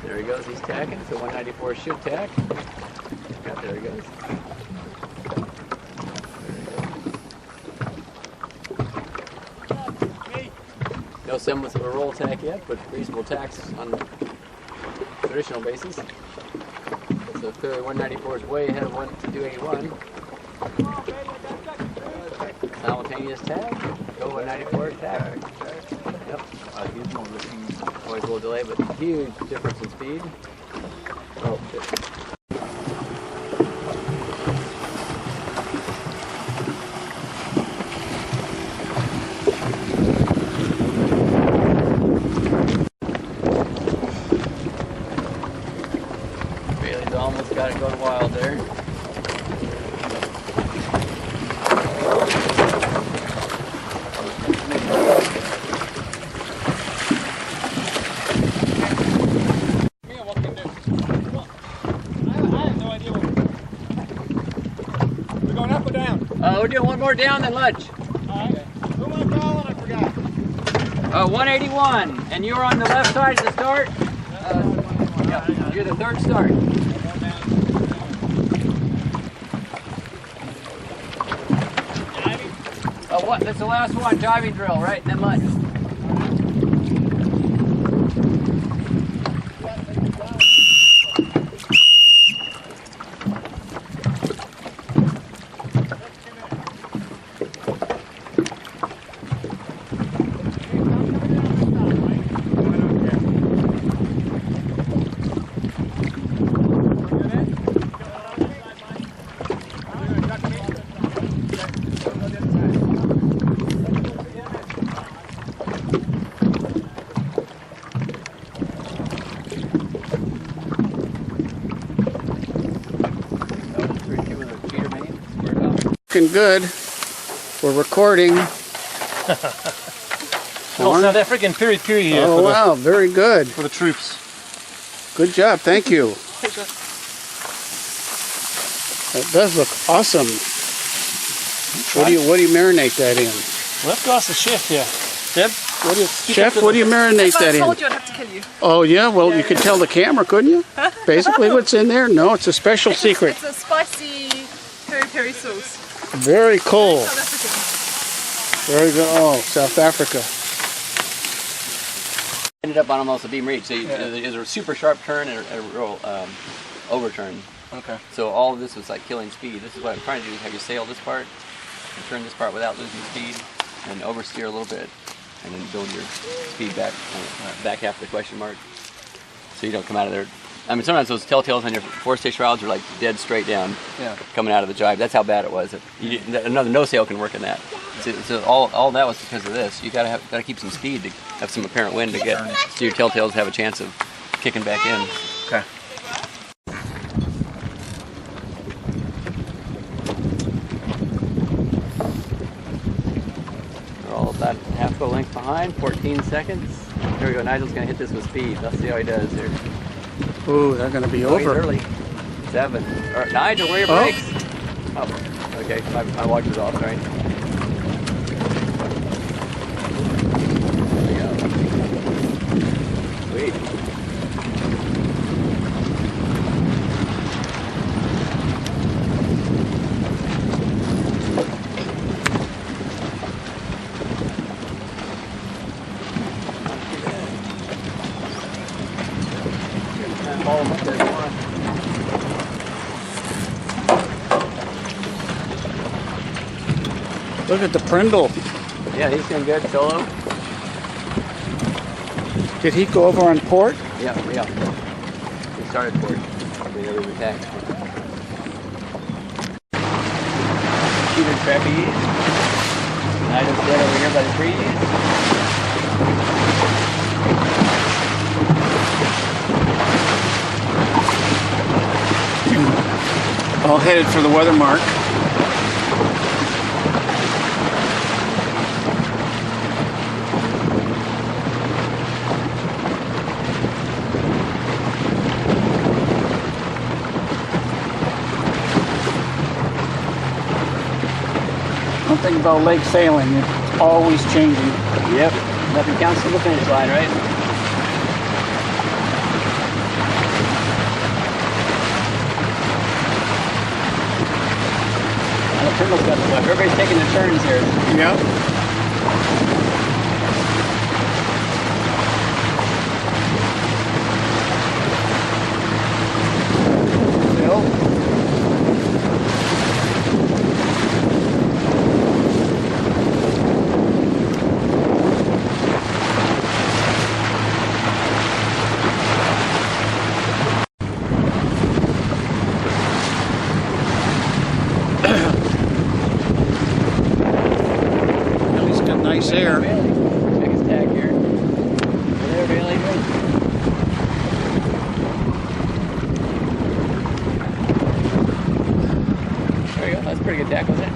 There he goes, he's tacking. So 194 should tack. There he goes. No semblance of a roll tack yet, but reasonable tacks on traditional basis. So clearly 194 is way ahead of 281. Simultaneous tack. Go 194 tack. Yep. He's more looking. Always a little delay, but huge difference in speed. Oh, shit. Almost got it going wild there. I have no idea what we're going up or down? We're doing one more down then lunch. Alright. Who am I calling? I forgot. 181. And you're on the left side of the start? Yeah, you're the third start. What? That's the last one, gybing drill, right? Then lunch. Looking good. We're recording. Oh, South African piri here. Oh, wow, very good. For the troops. Good job, thank you. That does look awesome. What do you marinate that in? Well, I've got the chef here. Deb, what do you marinate that in? If I told you, I'd have to kill you. Oh yeah, well you could tell the camera, couldn't you? Basically what's in there? No, it's a special secret. It's a spicy peri sauce. Very cool. South African. Very good. Oh, South Africa. Ended up on almost a beam reach. So there's a super sharp turn and a real overturn. Okay. So all of this was like killing speed. This is what I'm trying to do: have you sail this part, and turn this part without losing speed, and oversteer a little bit, and then build your speed back, back half of the question mark, so you don't come out of there. I mean, sometimes those telltales on your four-stage shrouds are like dead straight down, coming out of the jibe. That's how bad it was. Another no sail can work in that. So all that was because of this. You gotta keep some speed to have some apparent wind to get so your telltales have a chance of kicking back in. Okay. We're all about half boat length behind, 14 seconds. There we go. Nigel's gonna hit this with speed. Let's see how he does here. Ooh, they're gonna be over. Early. 7. All right, Nigel, where are your brakes? Oh, okay. My watch is off. Sorry. There we go. Sweet. Look at the Prindle. Yeah, he's doing good solo. Did he go over on port? Yeah. He started port. They never attacked. Shooter trapeze. Nigel's dead over here by the trees. All headed for the weather mark. One thing about lake sailing, it's always changing. Yep, nothing counts to the finish line, right? Everybody's taking the turns here. Yep. Nice air. Check his tag here. There, Bailey. There you go. That's a pretty good tack, wasn't it?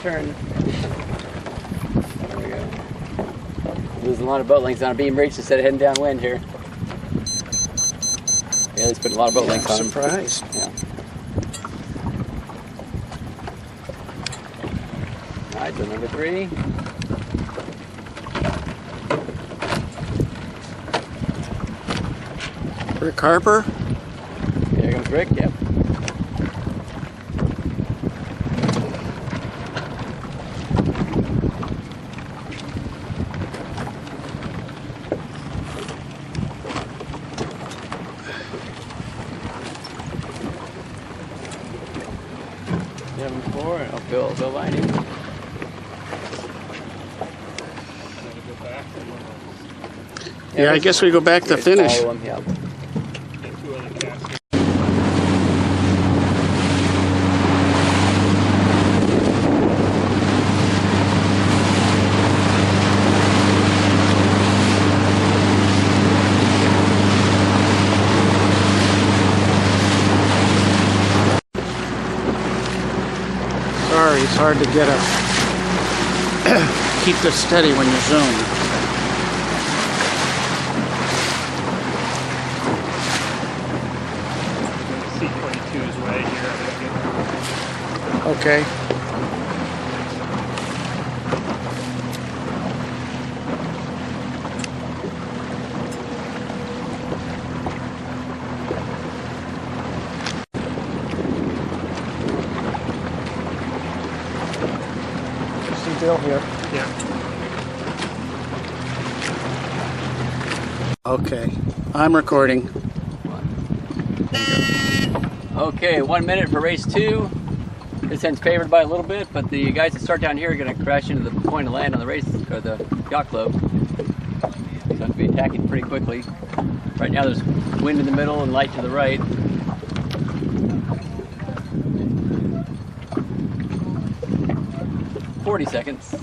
Turn. There we go. Losing a lot of boat lengths on a beam reach instead of heading downwind here. Yeah, he's putting a lot of boat lengths on him. Surprised. Yeah. All right, so number 3. Rick Harper. There goes Rick. Yep. Bill Lining. Yeah, I guess we go back to finish. Follow him, yeah. Sorry, it's hard to get keep this steady when you zoom. C22 is right here. Okay. See Bill here. Yeah. Okay. I'm recording. Okay, 1 minute for race 2. This end's favored by a little bit, but the guys that start down here are going to crash into the point of land on the race, or the yacht club. So have to be attacking pretty quickly. Right now there's wind in the middle and light to the right. "40 seconds.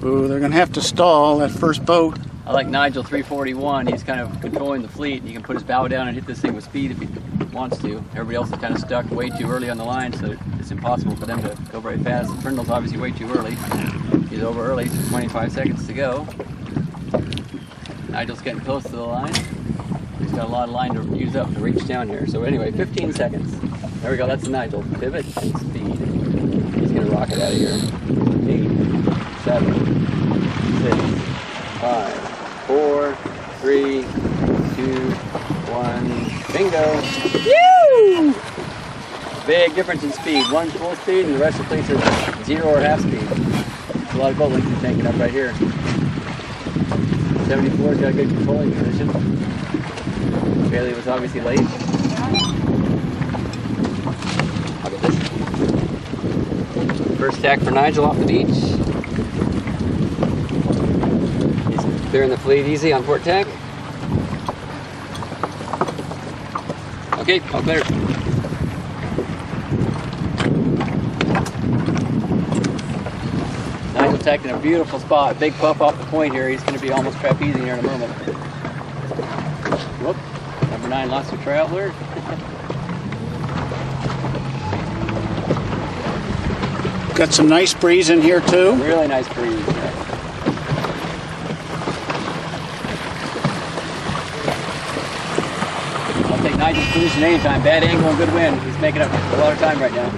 Ooh, they're going to have to stall that first boat. I like Nigel 341. He's kind of controlling the fleet. He can put his bow down and hit this thing with speed if he wants to. Everybody else is kind of stuck way too early on the line, so it's impossible for them to go very fast. Brindle's obviously way too early. He's over early, 25 seconds to go. Nigel's getting close to the line. He's got a lot of line to use up to reach down here. So anyway, 15 seconds. There we go, that's Nigel. Pivot and speed. He's going to rocket out of here. 8, 7, 6, 5, 4, 3, 2, 1. Bingo! Woo! Big difference in speed. One full speed and the rest of the place is 0 or half speed. A lot of boat length tanking up right here. 74's got a good controlling position. Bailey was obviously late. How about this? First tack for Nigel off the beach. He's clearing the fleet easy on port tack. Okay, all clear. Nigel tacked in a beautiful spot. Big puff off the point here. He's going to be almost trapezing here in a moment. Whoop. Number 9 lost her traveler. Got some nice breeze in here too. Really nice breeze. Yeah. I'll take Nigel's position anytime. Bad angle and good wind. He's making up a lot of time right now.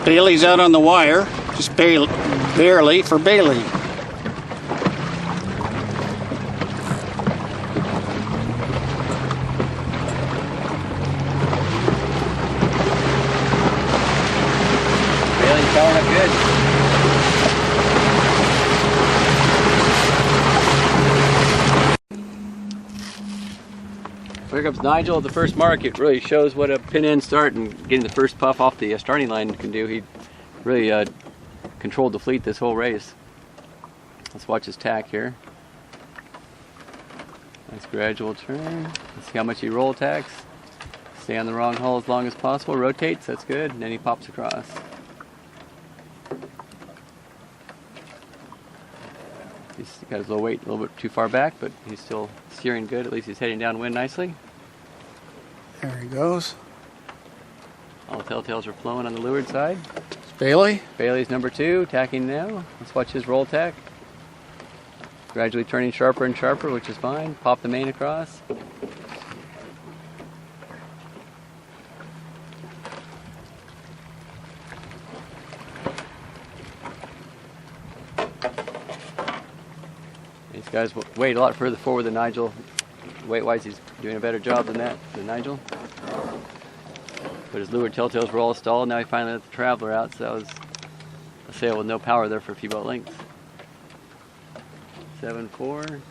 Bailey's out on the wire, just barely for Bailey. Bailey's powering up good. Here comes Nigel at the first mark. It really shows what a pin end start and getting the first puff off the starting line can do. He really controlled the fleet this whole race. Let's watch his tack here. Nice gradual turn. Let's see how much he roll tacks. Stay on the wrong hull as long as possible. Rotates, that's good. And then he pops across. He's got his low weight a little bit too far back, but he's still steering good. At least he's heading downwind nicely. There he goes. All the telltales are flowing on the leeward side. It's Bailey. Bailey's number 2, tacking now. Let's watch his roll tack. Gradually turning sharper and sharper, which is fine. Pop the main across. These guys wait a lot further forward than Nigel. Weight-wise, he's doing a better job than Nigel. But his leeward telltales were all stalled. Now he finally let the traveler out, so that was a sail with no power there for a few boat lengths. 7-4,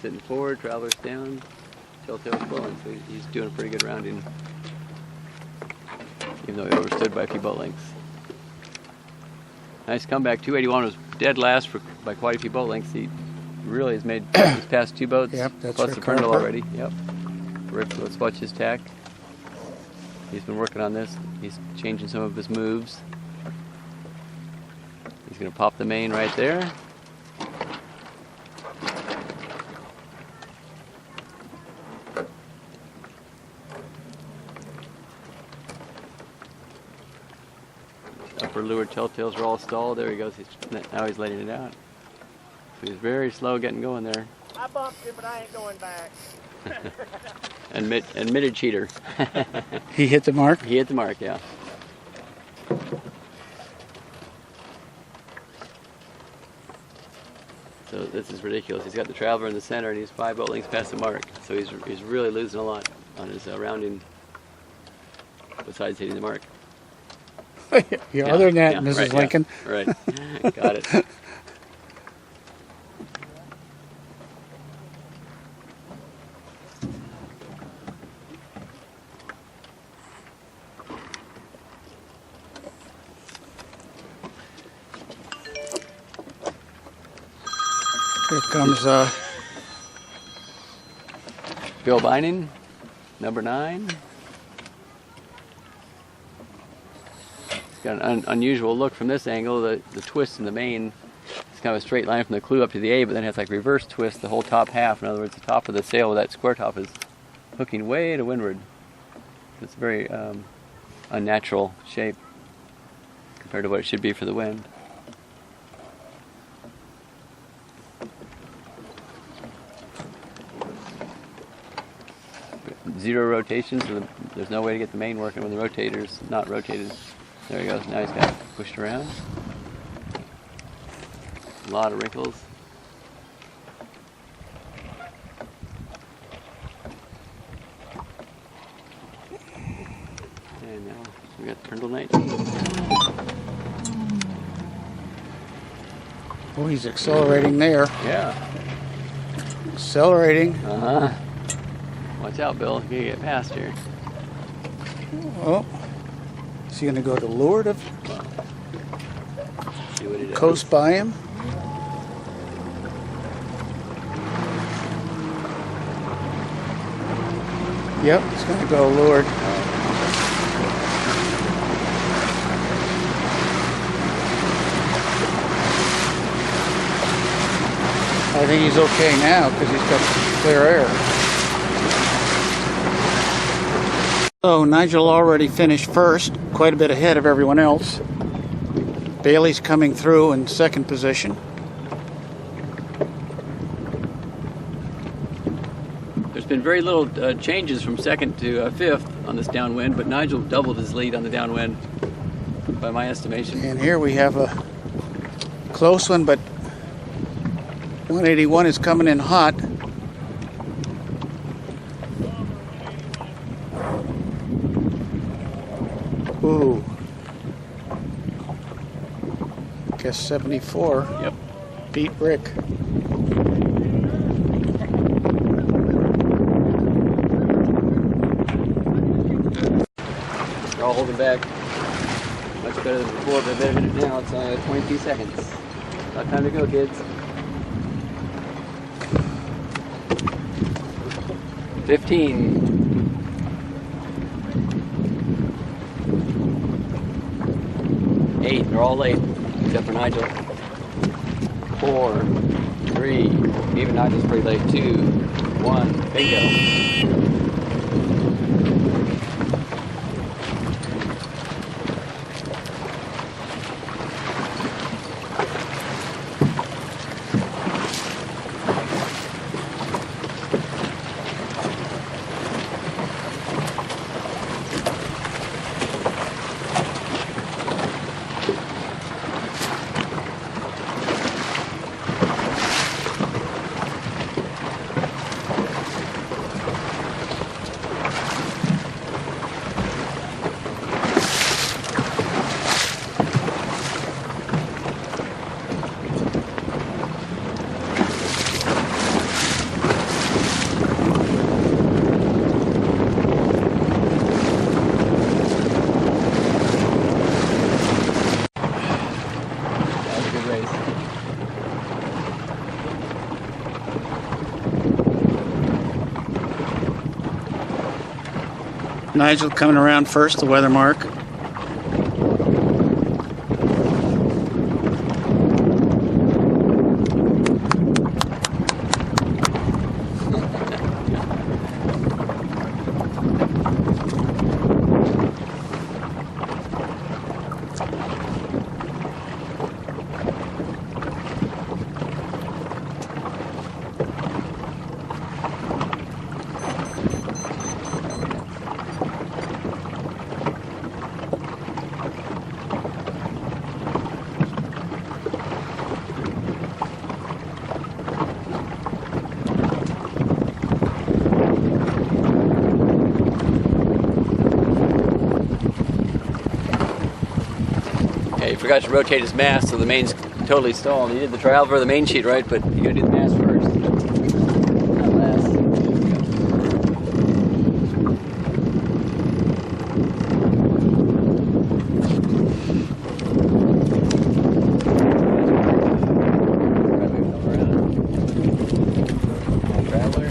sitting forward, traveler's down, telltales blowing, so he's doing a pretty good rounding, even though he overstood by a few boat lengths. Nice comeback. 281 was dead last by quite a few boat lengths. He really has made his past 2 boats, Yep, that's plus the Rick Prindle Harper. already. Yep. Rick, let's watch his tack. He's been working on this. He's changing some of his moves. He's going to pop the main right there. Upper leeward telltales are all stalled. There he goes. Now he's letting it out. So he's very slow getting going there. I bumped it, but I ain't going back. Admitted cheater. He hit the mark? He hit the mark, yeah. So this is ridiculous. He's got the Traveler in the center and he's 5 boat lengths past the mark. So he's really losing a lot on his rounding besides hitting the mark. Yeah, other than that, yeah, Mrs. right, Lincoln. Yeah, right. Got it. Here comes Bill Bining, number 9. It's got an unusual look from this angle. The twist in the main is kind of a straight line from the clue up to the A, but then it has like reverse twist the whole top half. In other words, the top of the sail with that square top is hooking way to windward. It's a very unnatural shape compared to what it should be for the wind. Zero rotation, so there's no way to get the main working when the rotator's not rotated. There he goes. Now he's got it pushed around. A lot of wrinkles. And now we got the Prindle Knight. oh, he's accelerating there. Yeah. Accelerating. Uh-huh. Watch out, Bill. You're going to get past here. Oh. Is he going to go to leeward of See what he does. coast by him? Yep, he's going to go leeward. I think he's okay now because he's got clear air. So Nigel already finished first, quite a bit ahead of everyone else. Bailey's coming through in second position. There's been very little changes from second to fifth on this downwind, but Nigel doubled his lead on the downwind by my estimation. And here we have a close one, but 181 is coming in hot. Ooh. Guess 74. Yep. Beat Rick. They're all holding back. Much better than before, but better than it now. It's 22 seconds. About time to go, kids. 15. 8. They're all late, except for Nigel. 4, 3. Even Nigel's pretty late. 2, 1. Bingo. Nigel coming around first, the weather mark. He forgot to rotate his mast, so the main's totally stalled. He did the trial for the main sheet right, but you gotta do the mast first. Not last. Traveler.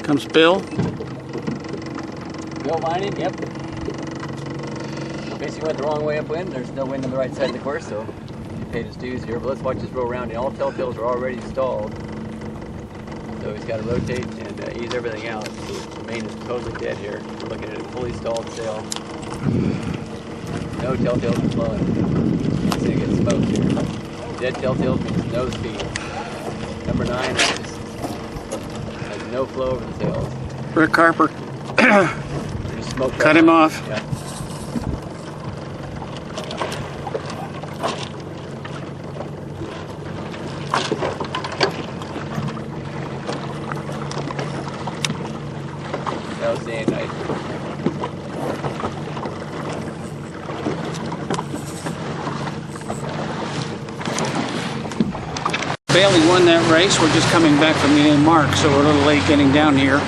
Comes Bill. Bill lining, yep. Basically went the wrong way upwind. There's no wind on the right side of the course, so he paid his dues here. But let's watch this roll around. And all telltales are already stalled. So he's got to rotate and ease everything out. So the main is totally dead here. We're looking at a fully stalled sail. No telltales are flowing. It's going to get smoked here. Dead telltales means no speed. Number 9 just has no flow over the sails. Rick Harper Just smoke cut him off. Yeah. That was the end night. Bailey won that race. We're just coming back from the mark, so we're a little late getting down here.